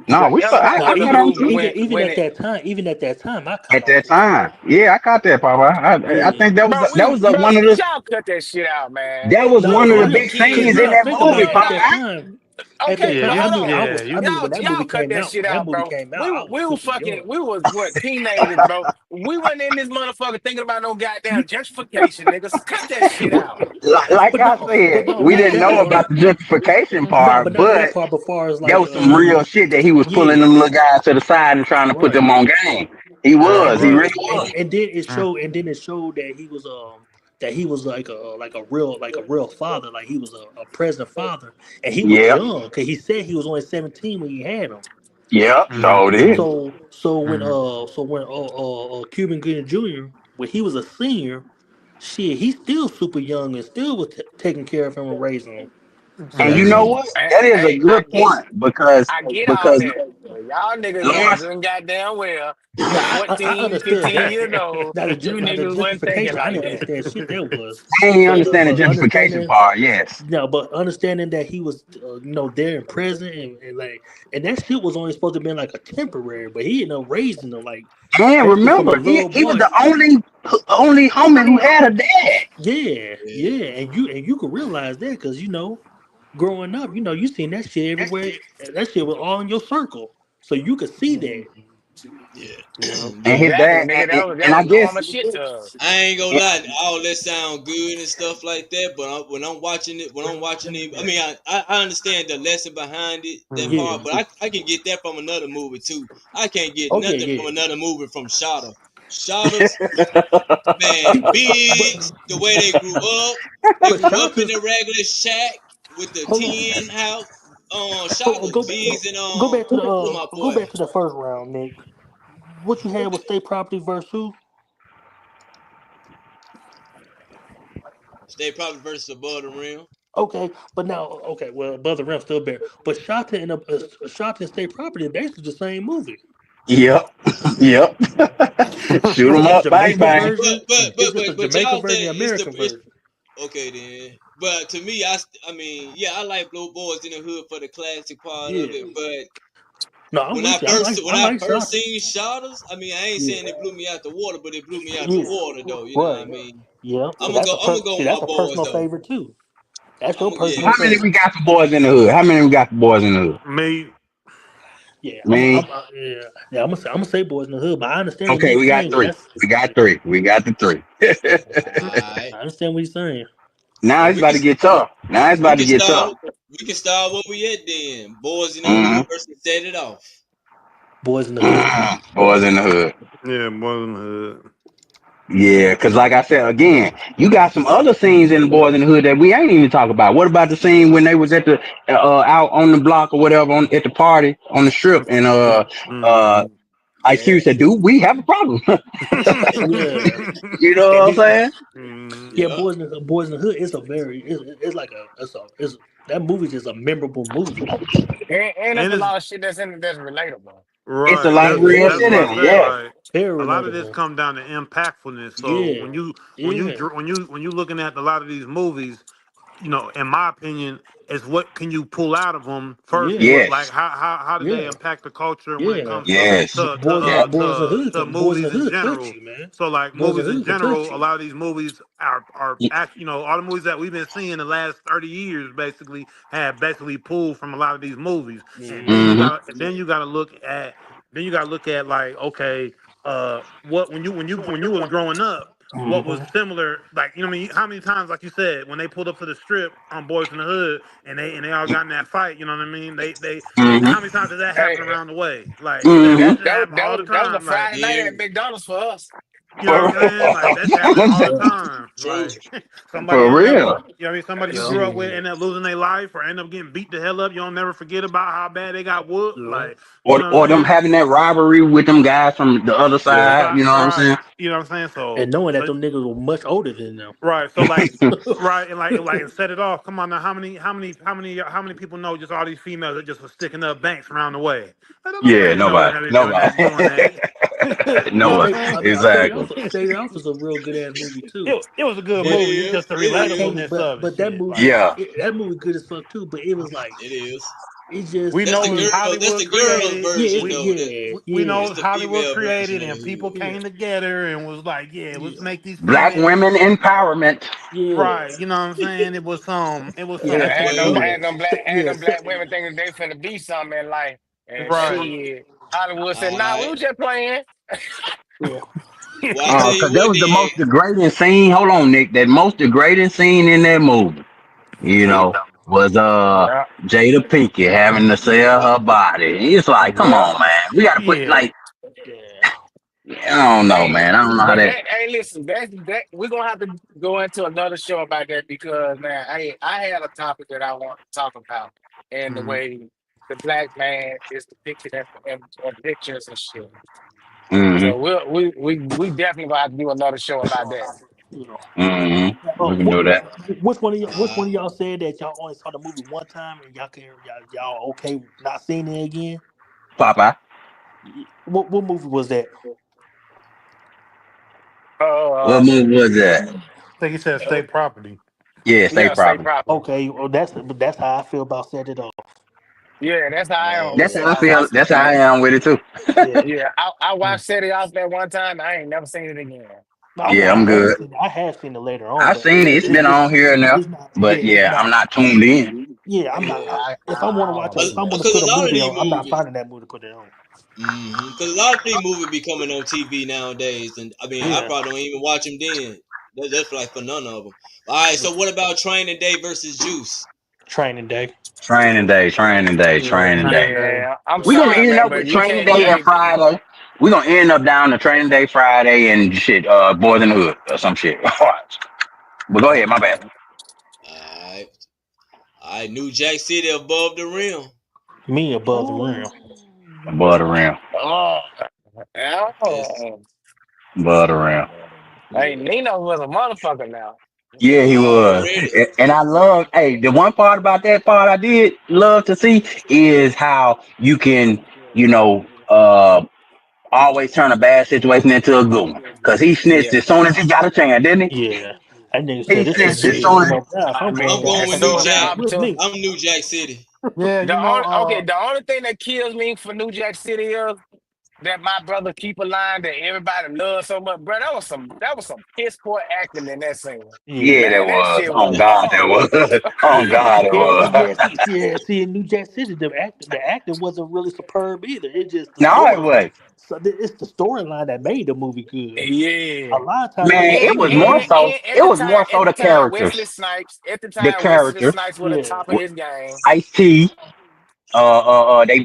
no, the era Now, of the movie when it. even at that time, I caught at on that to it. time, yeah, I caught that, Papa. I Yeah. think that was Bro, bro, one of the y'all cut that shit out, man. that was No, one of for the Fucking real. big Cause scenes you in kids. gotta that think movie, about it. Papa. At that Okay, Yeah, but time, you hold on. yeah, I you mean, when that Y'all movie cut came that out, shit out, bro. I was We were super fucking, young. we was what, teenagers, bro. We wasn't in this motherfucker thinking about no goddamn gentrification, niggas. Cut that shit out. Like But I no, said, we not didn't that know part. about the gentrification No, part, but not that but part. But far as there like, was some real shit that he was pulling yeah, them little guys to the side and trying to put right. them on game. He right, was, he right. really was. And then it showed that he was like a real father, like he was a present father, and he was Yep, young because he said he was only 17 when he had him. yep, so Mm-hmm. did. So when Cuban Gooding Jr. when he was a senior, shit, he's still super young and still was taking care of him and raising him. So And that you Mm-hmm. know shit, what? That is a Hey, I good get, point because I get all because that. But y'all niggas know Lawrence, good goddamn well now at I 14, understood 15 that. years old, you Now the niggas wasn't thinking gentrification, I like didn't that. understand shit that was, I ain't understand the but gentrification understanding. part. Yes, No, but understanding that he was, there and present, and that shit was only supposed to be like a temporary, but he ended up raising them, like and basically from a remember, he little he was boy. the only homie who had a dad. Yeah, and you could realize that because growing up, you seen that shit everywhere. That shit was all in your circle, so you could see that. Yeah. Yeah. And But his Exactly, dad, nigga. That and I was guess, normal shit to us. I ain't gonna and, lie, all that sound good and stuff like that. But when I'm watching it, I mean, I understand the lesson behind it, that Mhm. Yeah. part. But I can get that from another movie too. I can't get Oh yeah, nothing from yeah. another movie from Shotta. Shotta's See, man, but Biggs, the way they grew up, they but grew up in Shonda's the regular shack with the hold on. tin house. Oh, Shotta, Biggs and go back to the who my go boy, back to the first round, Nick. What you had was state property versus who? State Property versus Above the Rim. Okay, but now okay, well above the rim still better. But Shota and Shota and state property is basically the same movie. yep, yep. Shoot It's 'em just a up, bang Jamaican bang. version. It's just a But Jamaican y'all version, said and American version. okay then. But to me, I mean, yeah, I like Blue Boys in the Hood for the classic part of Yeah. it. But No, I'm when I with you. first I like Shota. seen Shotters, I mean, I ain't Yeah. saying it blew me out the water, but it blew me out the Yeah. water though. You know what I Right. mean? Yeah. I'm gonna go See with my that's a boys personal though. favorite too. That's I'm your gonna personal How yeah. many we favorite. got for boys in the hood? How many we got for boys in the hood? Me, Yeah. Me. Yeah. I'm gonna say boys in the hood, but I understand what Okay, Nick's we got saying. three. That's We got three. We got the three. Alright. I understand what he's saying. Now Well, it's about to get tough. Now it's we about to can get start tough. we can start where we at then. Boys in the hmm Hood versus Set It Off. Boys in the hood. Boys in the hood. yeah, Boys in the Hood. Yeah, because like I said again, you got some other scenes in the Boys in the Hood that we ain't even talk about. What about the scene when they was at the out on the block or whatever on at the party on the strip and Mhm. IQ said, "Dude, we have a problem." Yeah. You know what And I'm then saying? Mhm. yeah, Yeah. Boys in the Hood is a very it's like it's that movie is a memorable movie. And there's And a it's lot of shit that's in it that's relatable. It's a right. lot of Yeah, real very That's shit what I in it. say. relatable. Yeah. Like Very a lot of this relatable. come down to impactfulness. So Yeah. Yeah. when you looking at a lot of these movies, you know, in my opinion, is what can you pull out of them versus Yeah. what like Yes. how do they Yeah. impact the culture when it Yeah. comes to Yes. Yep. to Boys in the movies in Hood touch general. you, man. So like Boys in movies the in Hood can touch general, a you. lot of these movies are act, you know, all the movies that we've been seeing the last 30 years basically have basically pulled from a lot of these movies. And Hmm. then hmm you gotta look at like, okay, what when you was growing up, what was Hmm. similar, like, you know what I mean, how many times, like you said, when they pulled up to the strip on Boys in the Hood and they all got in that fight, you know what I mean, hmm how many times did that happen Hey, around the way? Like hmm that shit happen all the that was a time, like, Friday night Yeah. at McDonald's for us. you know For what I'm saying, like that shit happen all the True. time, True. like somebody for end up, real. you know what I mean, somebody you Yeah. grew up with Shit. end up losing their life or end up getting beat the hell up, you don't never forget about how bad they got whooped, Yeah. like, you know what I'm Or them saying. having that rivalry with them guys from the other Yeah. side. You know what I'm Right, saying? you know what I'm saying. And knowing that them niggas were much older than them. Right. So like, right, and set it off. Come on now, how many people know just all these females that just was sticking up banks around the way? Like, don't Yeah. nobody know Nobody. that they Nobody. doing that. You know what State, I'm Nobody. I saying? mean, Exactly. State Off is a real good ass movie too. It was a good It But movie. It's is. just the It I is. can't. relatableness of it. But that Shit, like movie, Yeah. that movie good as fuck too. But it was like It is. it just we That's know the it it was was girl. That's Hollywood the girl created. yeah version We though. That we know it it's was yeah the Hollywood female created, version of and the people hood. yeah came together and was like, yeah, let's yeah make these Black females. women empowerment. yeah Right, you know what I'm saying? It was yeah. some Yeah, Set, Well, yeah had yeah them black women thinking they finna be something in life. And right. shit, Hollywood said, all nah, we right. was just playing. yeah. Well, I tell you Cause that what, was the then. most degrading scene. Hold on, Nick. That most degrading scene in that movie, you know, was Yeah, Jada Pinkett having to sell her body. It's like, come yeah. on, man. We gotta put Yeah. like, Yeah. I don't know, Hey, man. I don't know how but that. listen, that we're gonna have to go into another show about that because man, I had a topic that I want to talk about and the Mhm. way the black man is depicted in pictures and shit. hmm So we definitely gonna have to do another show about that. You know. hmm We can What, do that. which Uh, one of y'all said that y'all only saw the movie one time and y'all okay not seeing it again? Popeye. What movie was that? Uh, What movie was that? I think he said state property. Yeah, yeah, state state property. property. Okay, well that's how I feel about Set It Off. Yeah, that's how I am oh, with That's it. how I I feel. watched. That's how I am with it too. Yeah. Yeah, I Mm. watched Set It Off that one time. I ain't never seen it again. No, Yeah, I'm good. I have seen it later on, I've but seen it. It's been on here and there, it's not. Yeah, but it's yeah, I'm not. not tuned in. Yeah, I'm not. Yeah, if I want to watch I don't if I see want that. to because put a a lot of movie these on, I'm not movies, finding that movie to put it on. Because a lot of these movies be coming on TV nowadays, and I mean, I Yeah, probably don't even watch them then. That's like for none of them. All right, so what about Training Day versus Juice? Training Day. Training day, training day, Yeah, training day. Training Day. Yeah, I'm We gonna sorry, end man, up but with you training can't. day and Friday. We gonna end up down to training day Friday and shit, Boys in the Hood or some shit. But go ahead, my bad. All right, New Jack City above the rim. Me above the rim. Ooh. Above the rim. Oh, It's oh. Above the rim. Hey, yeah, Nino was a motherfucker now. Yeah, he was. already. And I love, hey, the one part about that part I did love to see is how you can, you know, always turn a bad situation into a good one. Cause he snitched Yeah. as soon as he got a chance, didn't Yeah. That nigga he? He said this is snitched as me. You soon as know, now if I I'm going I'm mean, down, going as with somebody New soon as gonna the Jack. come with opportunity. me. I'm New Jack City. Yeah, The you know, only okay, the only thing that kills me for New Jack City is that my brother keep a line that everybody loves so much, bro. That was some piss poor acting in that scene. yeah, Yeah. that Man, that was. shit On was God, that horrible. was. On God, it Yeah, was. see, in New Jack City, the acting wasn't really superb either. It just the No, it story. was. So it's the storyline that made the movie good. Yeah. A lot of times when Man, you it And, see was more and movies, so. and at It the was time, more so the characters, the Wesley characters. Snipes was the yeah, top of his game. Ice T.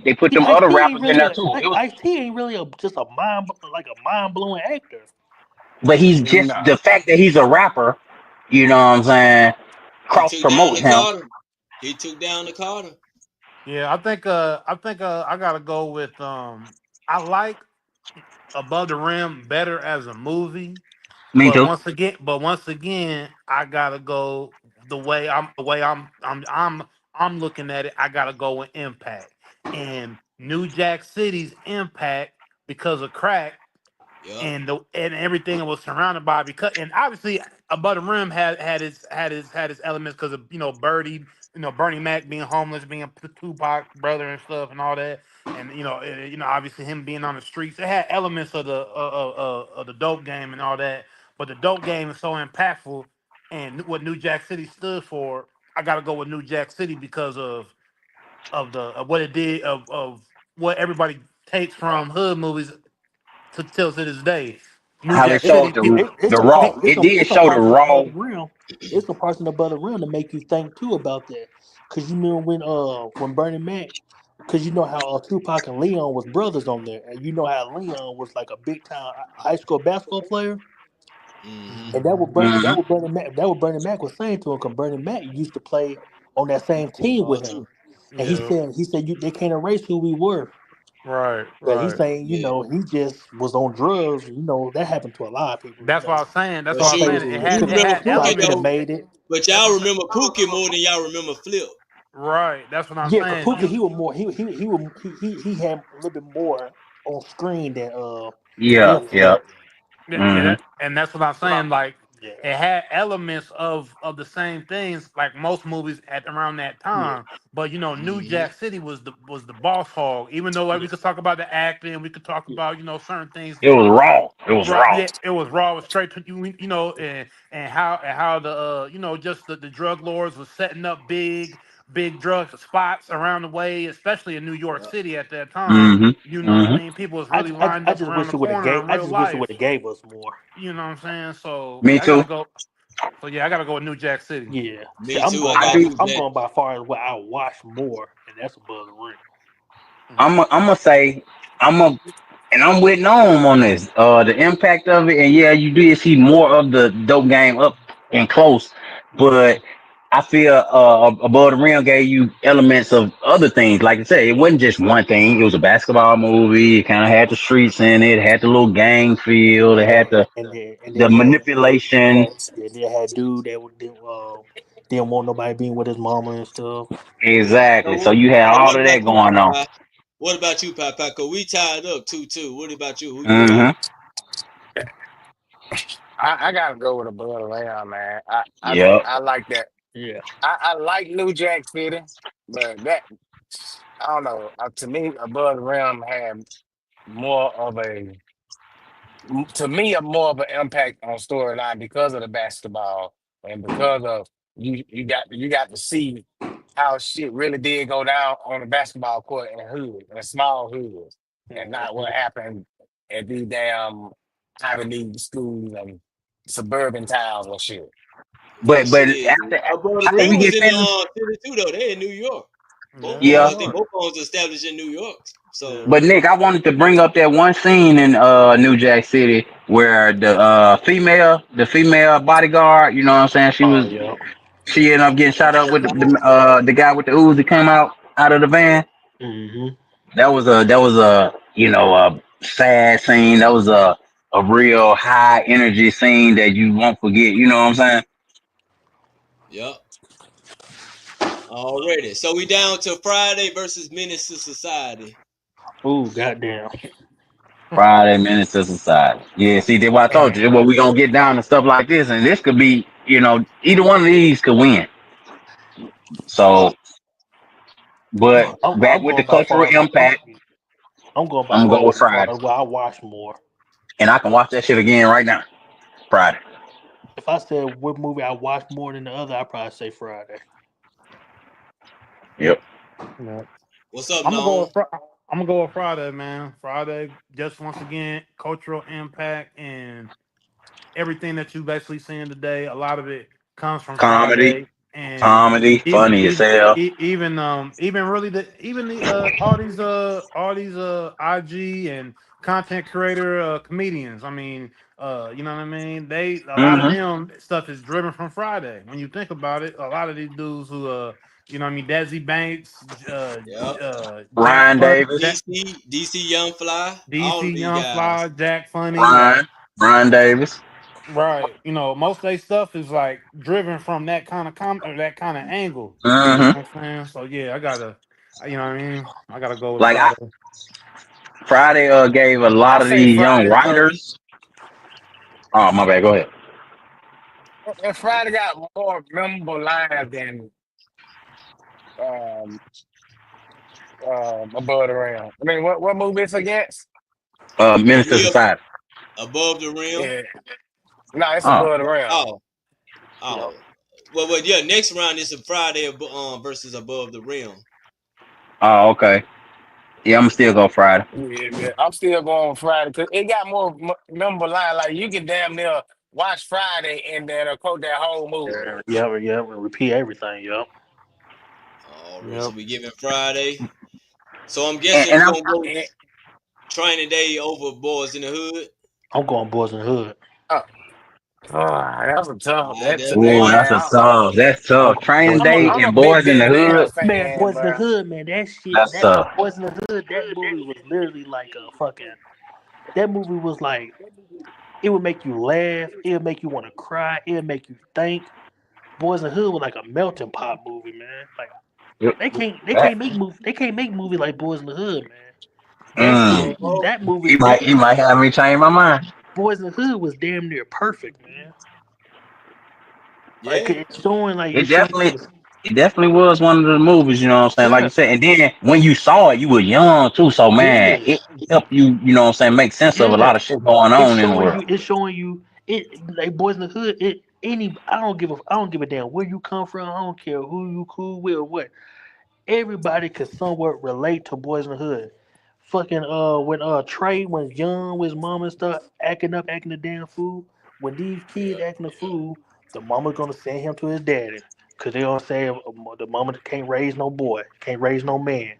They put see, them Ice other T ain't rappers in really there a too. It was, Ice T ain't really just a mind blowing actor. but he's just No. the fact that he's a rapper. You know what I'm saying? He Cross took down promote the him. Carter. He took down the Carter. yeah, I think I gotta go with I like Above the Rim better as a movie, Me too. once again, I gotta go the way I'm looking at it. I gotta go with Impact and New Jack City's impact because of crack Yep. and everything it was surrounded by because and obviously Above the Rim had its elements because of Birdie, Bernie Mac being homeless, being Tupac brother and stuff and all that, and obviously him being on the streets. It had elements of the dope game and all that, but the dope game is so impactful and what New Jack City stood for. I got to go with New Jack City because of what it did of what everybody takes from hood movies to till to this day. New How Jack it It, City showed people. the raw. it's It some did it's some show the parts of raw. Above the Rim. It's some parts in Above the Rim to make you think too about that. Cause you remember when Bernie Mac, cause you know how Tupac and Leon was brothers on there, and you know how Leon was like a big time high school basketball player, Mm-hmm. and that what Hmm Bernie Mac was saying to him. Cause Bernie Mac used to play on that same team Oh, with him, too. and he Yeah. said they can't erase who we were. Right. But he's Right. saying, Yeah. he just was on drugs. That happened to a lot of people. That's what I was saying. That's But what I Don't was say shoot, saying. who you It remember had Tupac Pookie could have elements. though. made it. But That's y'all what I'm saying. remember Pookie more than y'all remember Flip. Right. That's what I'm Yeah, cause saying. Pookie he was more he had a little bit more on screen Yeah, than yeah. Flip. hmm And that's what I'm saying. Like Yeah, it had elements of the same things, like most movies at around that yeah, time. But New Mm-hmm. Jack City was the boss hog. Even though like, yeah, we could talk about the acting, we could talk yeah. about certain things. It was raw. It was Right, raw. yeah, it was raw, it was straight to you, and how the just the drug lords was setting up big drug spots around the way, especially in New York Yep. City at that time. hmm You know what I hmm mean? People was really I, lined I up just around wish the it would have corner gave. in I real just wish it would life. have gave us more. You know what I'm saying? So Me yeah, I gotta too. go. So yeah, I gotta go with New Jack City. Yeah. See, Me too. I I got do. New I'm Jack. going by far as what I watch more, and that's Above the Rim. Mhm. I'm gonna say I'm a and I'm with Gnome on this. The impact of it, and yeah, you did see more of the dope game up and close, but I feel Above the Rim gave you elements of other things. Like I said, it wasn't just one thing. It was a basketball movie. It kind of had the streets in it. It had the little gang feel. It had And then the you had manipulation. they had dude that didn't want nobody being with his mama and stuff. So Exactly. So what? you had So all what of about that you, going on. Papa? What about you, Papa? Cause we tied up 2-2. What about you? Who you got? hmm I gotta go with a blood around, man. Yep. I like that. Yeah, I like New Jack City, but that I don't know. To me, Above the Rim had more of to me, a more of an impact on storyline because of the basketball and because of you got to see how shit really did go down on the basketball court in hood in a small hood. and not what happened at these damn Ivy League schools and suburban towns and shit. But but shit, Above the after Rim we was get in finished, Philly too, though. They in New York. Both Yeah, yeah. I think both of them established in New York. So But Nick, I wanted to bring up that one scene in New Jack City where the female bodyguard, you know what I'm saying? Oh yeah. She ended up getting shot up with the guy with the Uzi came out of the van. Mm-hmm. That was a a sad scene. That was a real high energy scene that you won't forget. You know what I'm saying? yep. Already. So we down to Friday versus Menace to Society. Ooh, goddamn. Friday Minutes to Society. Yeah, see, that's what I told you. That's what we gonna get down to stuff like this, and this could be, either one of these could win. So, but back I'm with the going by cultural far. impact, I'm going by I'm gonna far go with as far Friday, as what I watch more. and I can watch that shit again right now. Friday. If I said what movie I watch more than the other, I'd probably say Friday. Yep. yeah. What's up, I'm gonna go Noam? with I'm gonna go with Friday, man. Friday, just once again, cultural impact and everything that you basically seeing today. A lot of it comes from Comedy, Friday, and even funny as even hell. even really the all these IG and content creator comedians. I mean, you know what I mean? A lot of Hmm. them stuff is driven from Friday. When you think about it, a lot of these dudes who you know what I mean, Desi Banks, Yep. Jack Ryan Funny, Davis, DC Young Fly, all of DC these Young guys. Fly, Jack Funny, like. Ryan Davis. Right. You know, most of their stuff is like driven from that kind of or that kind of angle. You Hmm. know what I'm saying? So yeah, you know what I mean? I gotta go with Like Friday. Friday gave a I lot of say these young Friday because writers. Oh my bad. Go ahead. Friday got more memorable lines than um, Above the Rim. I mean, what movie it's against? Minister We Society. Above the Rim. Yeah, no, it's Oh, Above the Rim. Oh, oh. Well, yeah. Next round is a Friday versus Above the Rim. oh, okay. Yeah, I'm still go Friday. Yeah. I'm still going Friday because it got more memorable lines. Like you can damn near watch Friday and then quote that whole movie. Yeah, and repeat everything. Yep. All right, Yep. so we giving Friday. So I'm And, guessing and we're I'm gonna go And, Training Day over Boys in the Hood. I'm going Boys in the Hood. that's a tough. That's hey Ooh, man. that's I'm tough. going Training Boys in I'm the a, Day Hood. I'm a and big Boys in the Denzel Hood. Man, fan, Boys in the bro. Hood, man, that shit, That's tough. Boys in the Hood, that movie was literally like a fucking. That movie was like, it would make you laugh, it would make you want to cry, it would make you think. Boys in the Hood was like a melting pot movie, man. Like Yep. they That- can't make movie like Boys in the Hood, man. That Mm. shit, that movie, You might have me change my mind. Boys in the Hood was damn near perfect, man. Like Yeah. It definitely it definitely was one of the movies, you know what I'm saying? Like yeah, you said, and then when you saw it, you were young too, so man, yeah, it helped you, you know what I'm saying, make sense of a yeah. lot of shit going It's on in the showing world. you. It's showing you. It like Boys in the Hood. I don't give a damn where you come from. I don't care who you cool with or what. Everybody could somewhat relate to Boys in the Hood. Fucking when Trey was young with his mom and stuff, acting a damn fool. When these kids Yeah. acting a fool, the mama's gonna send him to his daddy. Cause they gonna say the mama can't raise no boy, can't raise no man.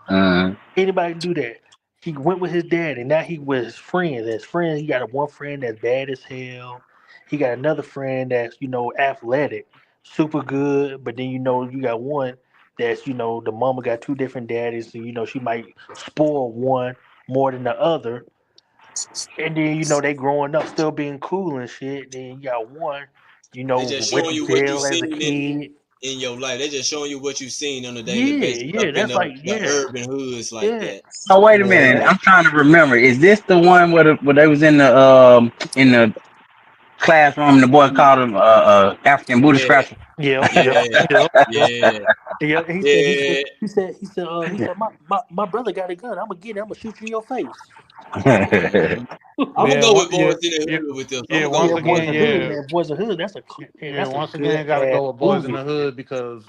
Mm. Anybody can do that. He went with his dad, and now he with his friends. His friends, he got one friend that's bad as hell. He got another friend that's athletic, super good. But then you got one that's the mama got two different daddies, and she might spoil one more than the other. And then they growing up still being cool and shit. Then you got one, They just went showing to you what you jail as a seen kid. in your life. They just showing you what you seen on a daily basis Yeah, up yeah. in That's like the urban hoods like yeah, that. Oh wait a minute, yeah. I'm trying to remember. Is this the one where they was in the classroom and the boy called him African booty Yeah, scratcher? Yep, yep, yeah, yep, yep. yeah, Yeah, yeah. he said, my brother got a gun. I'm gonna get it. I'm gonna shoot you in your face. Mhm. I'm gonna Yeah, go with yeah, Boys in the yeah, Hood with this. I'm yeah. gonna go Once Yeah, with Boys Boys again, in in the the Hood, yeah, Hood. man. Boys in the Hood. yeah. That's a Once good again, got to ass go with Boys in movie. the Hood because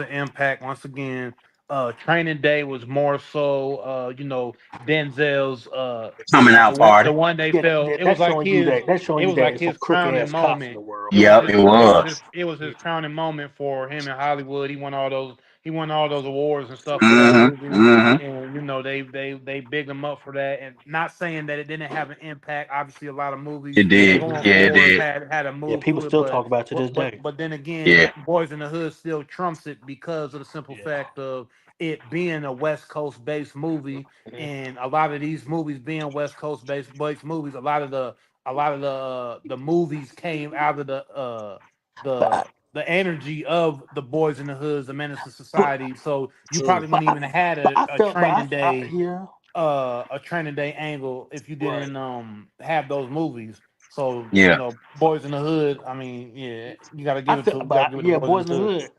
of impact. Once again, Training Day was more so Denzel's Coming out the party. one they Yeah, felt it was that's like showing you his that. That's showing it you was that like it's some his crook crowning ass cops in moment. the world. Yep, it was. It was his crowning moment for him in Hollywood. He won all those awards and stuff for that Mm-hmm. movie. Mm-hmm. And they bigged him up for that. And not saying that it didn't have an impact. Obviously a lot of movies It did. going Yeah, it forward did. had a Yeah, move people to it, still talk about it to this day. but then again, Yeah. Boys in the Hood still trumps it because of the simple Yeah. fact of it being a West Coast based movie, Mhm. and a lot of these movies being West Coast based movies, a lot of the movies came out of But I, the energy of the Boys in the Hoods, the Menace to but Society. So you True. probably but wouldn't I, even had but I a felt, training day yeah, angle if you right. didn't have those movies. So Yeah. Boys in the Hood. I mean, yeah, you got to I give it feel, to the yeah, Boys in Boys the in the Hood. Hood.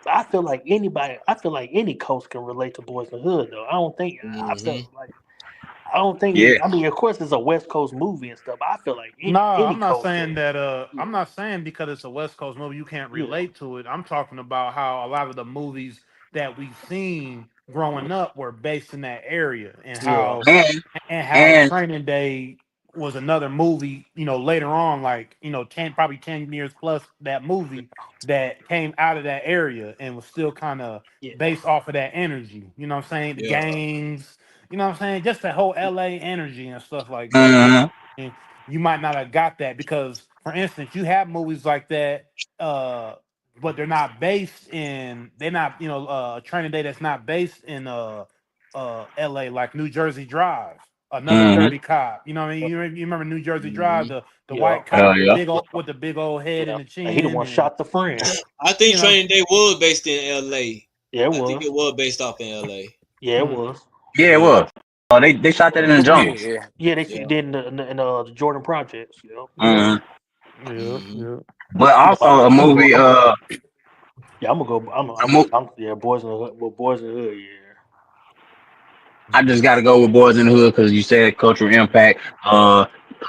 But I feel like anybody. I feel like any coast can relate to Boys in the Hood, though. I don't think. I Mm-hmm. felt like. I don't think. Yeah. I mean, of course, it's a West Coast movie and stuff. But I feel like No, any I'm not coast saying can. that. Yeah, I'm not saying because it's a West Coast movie you can't yeah, relate to it. I'm talking about how a lot of the movies that we've seen growing up were based in that area, yeah. And and how and Training Day was another movie. Later on, like 10 years plus that movie that came out of that area and was still kind of Yeah. based off of that energy. You know what I'm saying? The Yeah. gangs. You know what I'm saying? Just the whole LA energy and stuff like that. mhm. And you might not have got that because, for instance, you have movies like that, but they're not based in. They're not, Training Day that's not based in LA, like New Jersey Drive, another Mhm. dirty cop. You know what I mean? You remember New Jersey Drive, Mm-hmm. the Yeah, white cop Hell with the yeah. big old head yeah. and the And he the chin, one and shot the friend. I think you know. Training Day was based in L.A. Yeah, it I think was. it was based off in L.A. Yeah, it Mm, was. Yeah, it Yeah. was. Oh, they shot that in the Yeah, jungle. yeah. Yeah, they Yeah. did in the Jordan Projects. You know. yeah, Mhm. yeah, Mm-hmm. yeah. But No, also a I'm gonna movie. go. Yeah, I'm gonna go. A mo- Yeah, Boys in the Hood. Well, Boys in the Hood. Yeah. I just got to go with Boys in the Hood because you said cultural impact.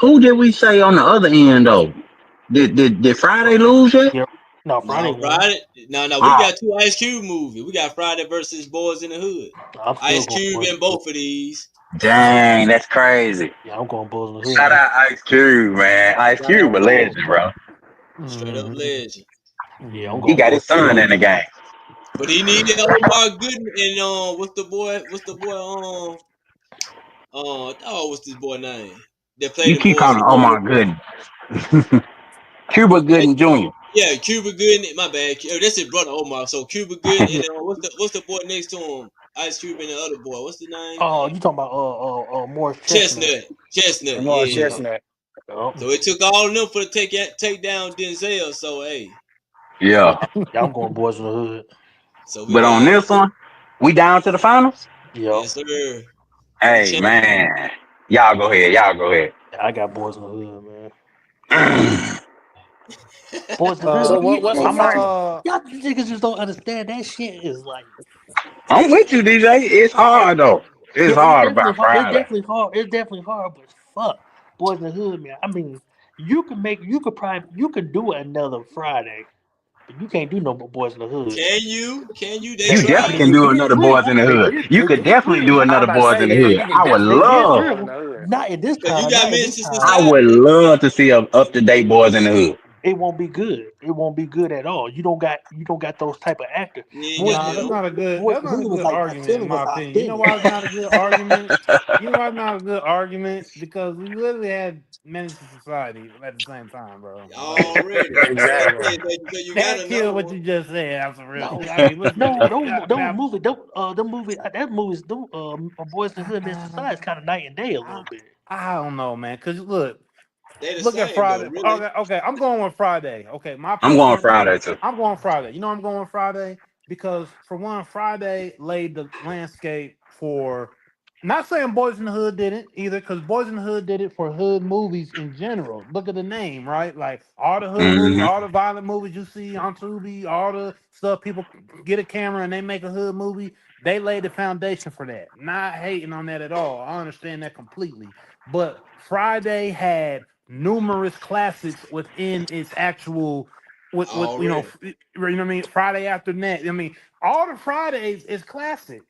Who did we say on the other end though? Did Friday lose yet? Yeah. No, Friday No, one. Friday. No. We Ah, got two Ice Cube movies. We got Friday versus Boys in the Hood. I'm still Ice going Cube Boys in in the Hood. both of these. dang, that's crazy. Yeah, I'm going Boys in the Shout Hood. out Ice Cube, man. Ice Shout Cube out a Boys. legend, bro. Straight up Mhm, legend. Yeah, I'm He going mhm. got Boys his in the son Hood. in the game. But he needed Omar Goodman and what's the boy? What's this boy name? That You played in keep Boys calling in him the Hood. Omar Gooden. Cuba Hey, Gooden Jr. yeah, Cuba Gooding. My bad. That's his brother Omar. So Cuba Gooding Yeah. and what's the boy next to him? Ice Cube and the other boy. What's the name? Oh, you talking about Morris Chestnut? Chestnut. Chestnut. Lamar Yeah. Yeah. Chestnut. Yeah. So it took all of them for to take down Denzel. So hey, Yeah. Yeah, I'm going Boys in the Hood. so we But on got this one, we down to the finals? Yeah. yes sir for the Hey champ. man. Y'all go ahead. Y'all go ahead. Yeah, I got Boys in the Hood, man. I'm Boys in the So Hood. what's the I'm not. final? Y'all niggas just don't understand that shit is like. with you, DJ. It's hard though. It's Yeah, it's hard definitely about hard. It's Friday. definitely hard. It's definitely hard, but fuck, Boys in the Hood, man. I mean, you could do another Friday, but you can't do no more Boys in the Hood. Can you? Can you? They That You definitely tried. can it do gets another real. Boys in the Hood. You could It gets definitely real. do I was another about to Boys say, in the yeah, Hood. you can definitely It do gets another real. one in the hood. Not at this Cause you time. got Not at this Menace to time. I would Society. love to see a up to date Boys in the Hood. It won't be good. It won't be good at all. You don't got those type of actors. You ain't Boys got in Nah, the that's him. Hood. not a good. Boys That's in the not a Hood was good like that argument, in feeling was my opinion. You know authentic. why it's not a good argument? You know why it's not a good argument? Because we literally had Menace to Society at the same time, bro. Like Already. So Exactly. yeah, so you got that another killed what one. you just said. Absolutely. No, I mean, listen. no, those Now, movies, them movies, that movies, Boys in the Hood, Man Society is kind of night and day a I, little bit. I don't know, man. Cause look, They the look at same though, Friday. really. Okay, okay, I'm going with Friday. Okay, my I'm going personal. Friday too. I'm going Friday. You know I'm going Friday because for one, Friday laid the landscape for. Not saying Boys in the Hood didn't either, because Boys in the Hood did it for hood movies in general. Look at the name, right? Like all the hood movies, Hmm all the violent movies you see on Tubi, all the stuff people get a camera and they make a hood movie. They laid the foundation for that. Not hating on that at all. I understand that completely. But Friday had numerous classics within its actual with Already. you know what I mean, Friday After Next. I mean, all the Fridays is classic.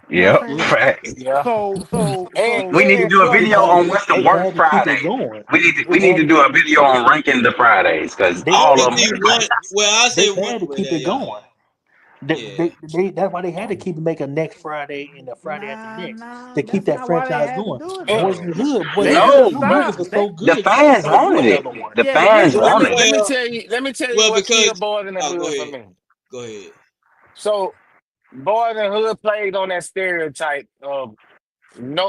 You know what Yep. I'm Yeah. saying? Facts. Yeah. So And We need to then do a plus, They video had to on keep. what's the They worst had to keep it Friday. going. We They need had to to do keep. a video on ranking the Fridays because They all of I them think is one. like Well, I they say one. had to Well, keep it yeah, going. yeah. That's why they had to keep making next Friday and the Friday after next nah, to keep that's that not why they franchise had to going. do it mm, Boys in though. the Hood, They them just no. two movies are stopped. so The good. You fans gotta do wanted it. another one. The Yeah, but fans listen, let wanted me it. let me Well, tell you let me tell you well, what because killed Boys in the go Hood for ahead. me. Go ahead. So Boys in the Hood played on that stereotype of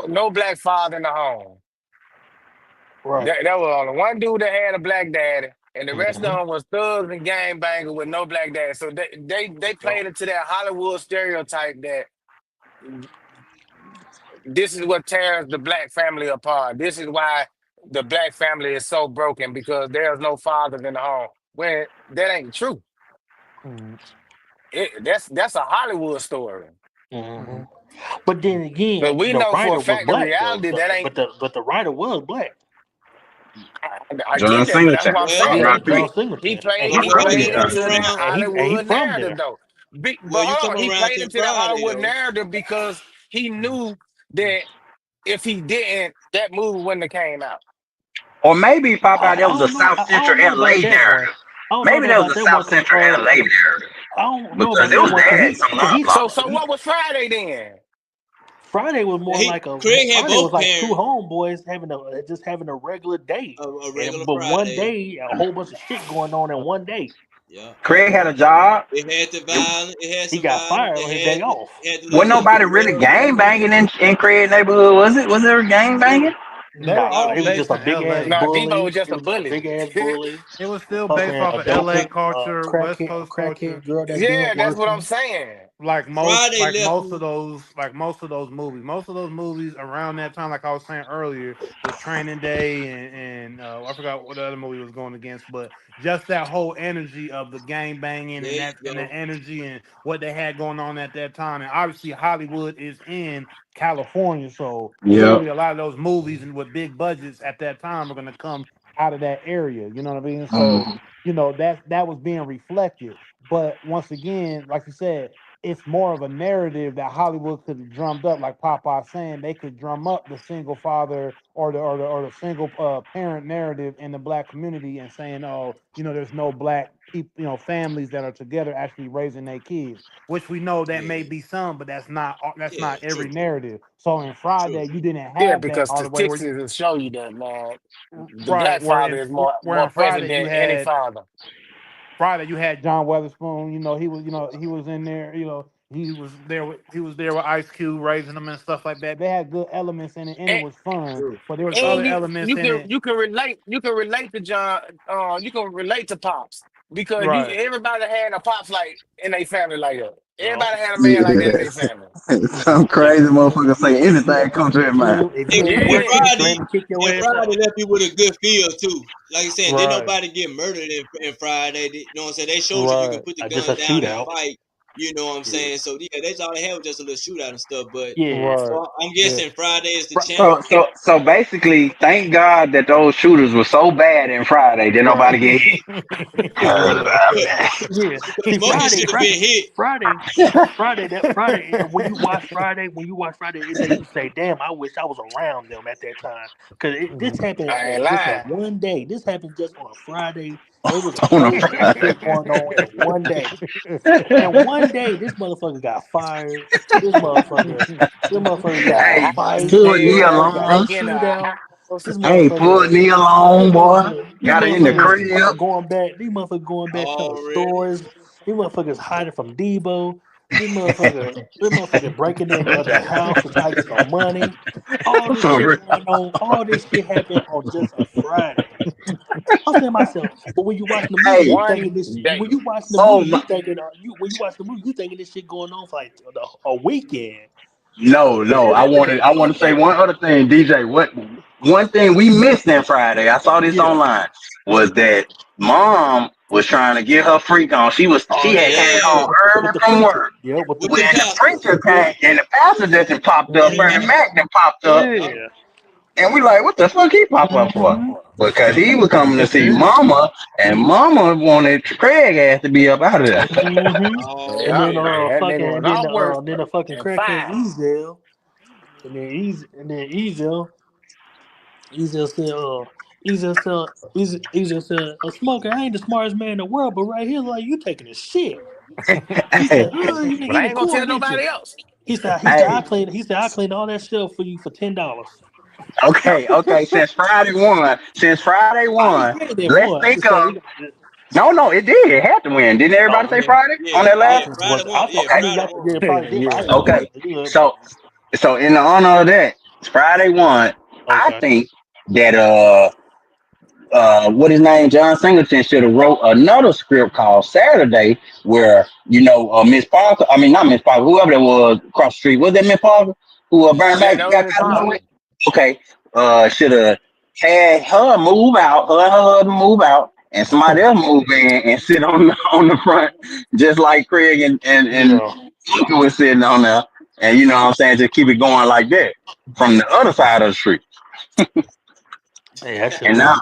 no black father in the home. Right. That was only one dude that had a black daddy, and the rest of Mm-hmm. them was thugs and gangbangers with no black daddy. So they played into that Hollywood stereotype that this is what tears the black family apart. This is why the black family is so broken because there's no fathers in the home. When that ain't true. That's a Hollywood story. Mm-hmm. But then But again, we the know for a writer was fact in black though. reality that ain't. The writer was black. I John get that, but that's Singleton. what I'm Well, saying. Yeah, John John P. He Singleton, and played he he well, from you played there, come into that around. and he Hollywood from narrative there. though. But Well, you hold come on, he around played to into that Friday Hollywood though. narrative because he knew that if he didn't, that movie wouldn't have came out. Or maybe Popeye, I that was a don't know. South I Central don't know LA about that one. narrative. I don't know Maybe that was about a that one South because Central LA narrative I don't know because about it that was one because they had some love So lost. so what was Friday then? Friday was more like Craig had Friday was both like two parents homeboys having a regular day, a and regular but one Friday. day a whole bunch of shit going on in one day. Yeah. Craig had a job. It had the It, violence. It had He some got violence. fired on his day off. It had the wasn't little nobody really girl. gang banging in Craig neighborhood, was it? Was there gang banging? They were Nah, all it was Mm, just based a in big ass LA. Nah, Debo was bully. just It a was just a bully. big ass bully. It was still based Fucking off a of dope LA pick, culture, West crackhead, a Coast culture. crackhead girl that Yeah, didn't that's work what I'm him. saying. Friday left. Most of those movies around that time, like I was saying earlier, with Training Day and I forgot what the other movie was going against, but just that whole energy of the gang banging There and you that go. energy and what they had going on at that time, and obviously Hollywood is in California, so Yep. clearly a lot of those movies and with big budgets at that time are going to come out of that area. You know what I mean? So Mhm. that was being reflected. But once again, like you said, it's more of a narrative that Hollywood could have drummed up, like Popeye saying they could drum up the single father or the single parent narrative in the black community and saying, oh, there's no black people, families that are together actually raising their kids, which we know that may Yeah. be some, but that's Yeah. not every True. narrative. So in True. Friday, you didn't Yeah, have that because all the way where statistics you will show you that, man. The right black father is where more in present Friday you than any had father. John Weatherspoon. He was in there. He was there with Ice Cube raising them and stuff like that. They had good elements in it, and it And, was fun. True. But there was and other you elements you in can it. you can relate to John you can relate to Pops because Right. everybody had a Pops like in their family like that. No. Everybody had a man like that in their Yes. family. Some crazy motherfucker say If you anything come to their mind. if you ain't And Yeah. working, just let Friday, me kick your and ass Friday out. left you with a good feel too. Like you said, didn't Right. nobody get murdered in Friday. You know what I'm saying? They showed you can Right. put the Just a gun down and shootout. fight. You know what I'm Yeah. saying? So yeah, that's all they had was just a little shootout and stuff. But Yeah. Right. so I'm Yeah. guessing Friday is the Fri- champ. So basically, thank God that those shooters were so bad in Friday that Right. nobody get hit. yeah. Yeah. Because See, Smokey should have been hit. When you watch Friday, it makes you say, "Damn, I wish I was around them at that time." Because this Mhm. happened I on ain't just a lying. one day. This happened just on a Friday. There was a On a whole bunch of Friday. shit going on in one day. And one day, this motherfucker got fired. This motherfucker, this motherfucker got in a Hey, House fight. pull This knee sale, motherfucker got in a along. break in the shootout. house. This Hey, pull motherfucker, knee this along, boy. motherfucker, these Got her in the motherfuckers crib. going back. These motherfuckers going back telling Already. stories. These motherfuckers hiding from Debo. This motherfucker breaking in the other house to try to get some money. All this For shit real. going on. All this shit happened on just a Friday. I'm saying to myself, but when you watching the movie, Hey, you thinking One this. When day. you watching the oh movie, my, you thinking when you watch the movie, you thinking this shit going on for like a weekend. no. I want to say one other thing, DJ. What one thing we missed that Friday? I saw this Yeah. online was that mom was trying to get her freak on. Oh She had yeah, came Yeah, home with early the from preacher. work. Yeah, with the with the When the preacher. pastor. preacher came and the pastor just done popped up, Bernie Hmm Mac done popped up. Yep. Yeah. And we like, what the fuck he pop up for? Mhm. Because he was coming to see Mama, and Mama wanted Craig ass to be up out of there. Mhm. Oh, And then really? That fucking nigga was off work then the fucking at crackhead 5. Ezel. And then Ezel said, Ezel said, a smoker, I ain't the smartest man in the world, but right here, like, you taking a shit. He Hey, said, oh, you But nigga I even ain't gonna poor, tell didn't you? nobody else. hey, I cleaned all that shit up for you for $10. okay. Since Friday I ain't won, saying they let's won. I'm think just saying of. he got this. No, it did. It had to win. Didn't everybody Oh, say Yeah, Friday on yeah, that I yeah. last? just was. Friday one. Yeah, I just Friday got one. yeah, probably did. I Yeah. ain't gonna lie. Okay. It did. So in the honor of that, Friday won. I Okay. think that what his name, John Singleton, should have wrote another script called Saturday, where Miss Parker, I mean not Miss Parker, whoever that was across the street, was that Miss Parker who burned Yeah, back that was got his passed father. away? Okay, should have had her move out, her and her husband move out, and somebody else move in and sit on the front, just like Craig and Yeah. Parker was sitting on there, and you know what I'm saying, just keep it going like that from the other side of the street, Hey, that shit and was. now,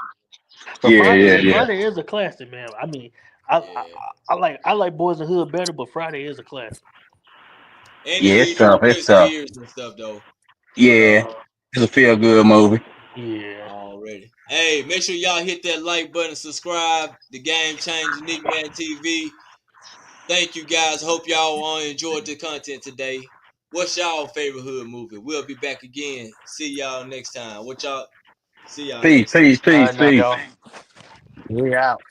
But yeah. Friday is a classic, man. I mean, Yeah. I like Boys in the Hood better, but Friday is a classic. And it Yeah, leads to it's Chris tough. Spears and stuff though. But Yeah, it's a feel good movie. Yeah. already. Hey, make sure y'all hit that like button, subscribe. The Game Changer Nick Man TV. Thank you guys. Hope y'all all enjoyed the content today. What's y'all favorite hood movie? We'll be back again. See y'all next time. See y'all Peace, next time. peace, All peace, right, now peace. y'all. We out.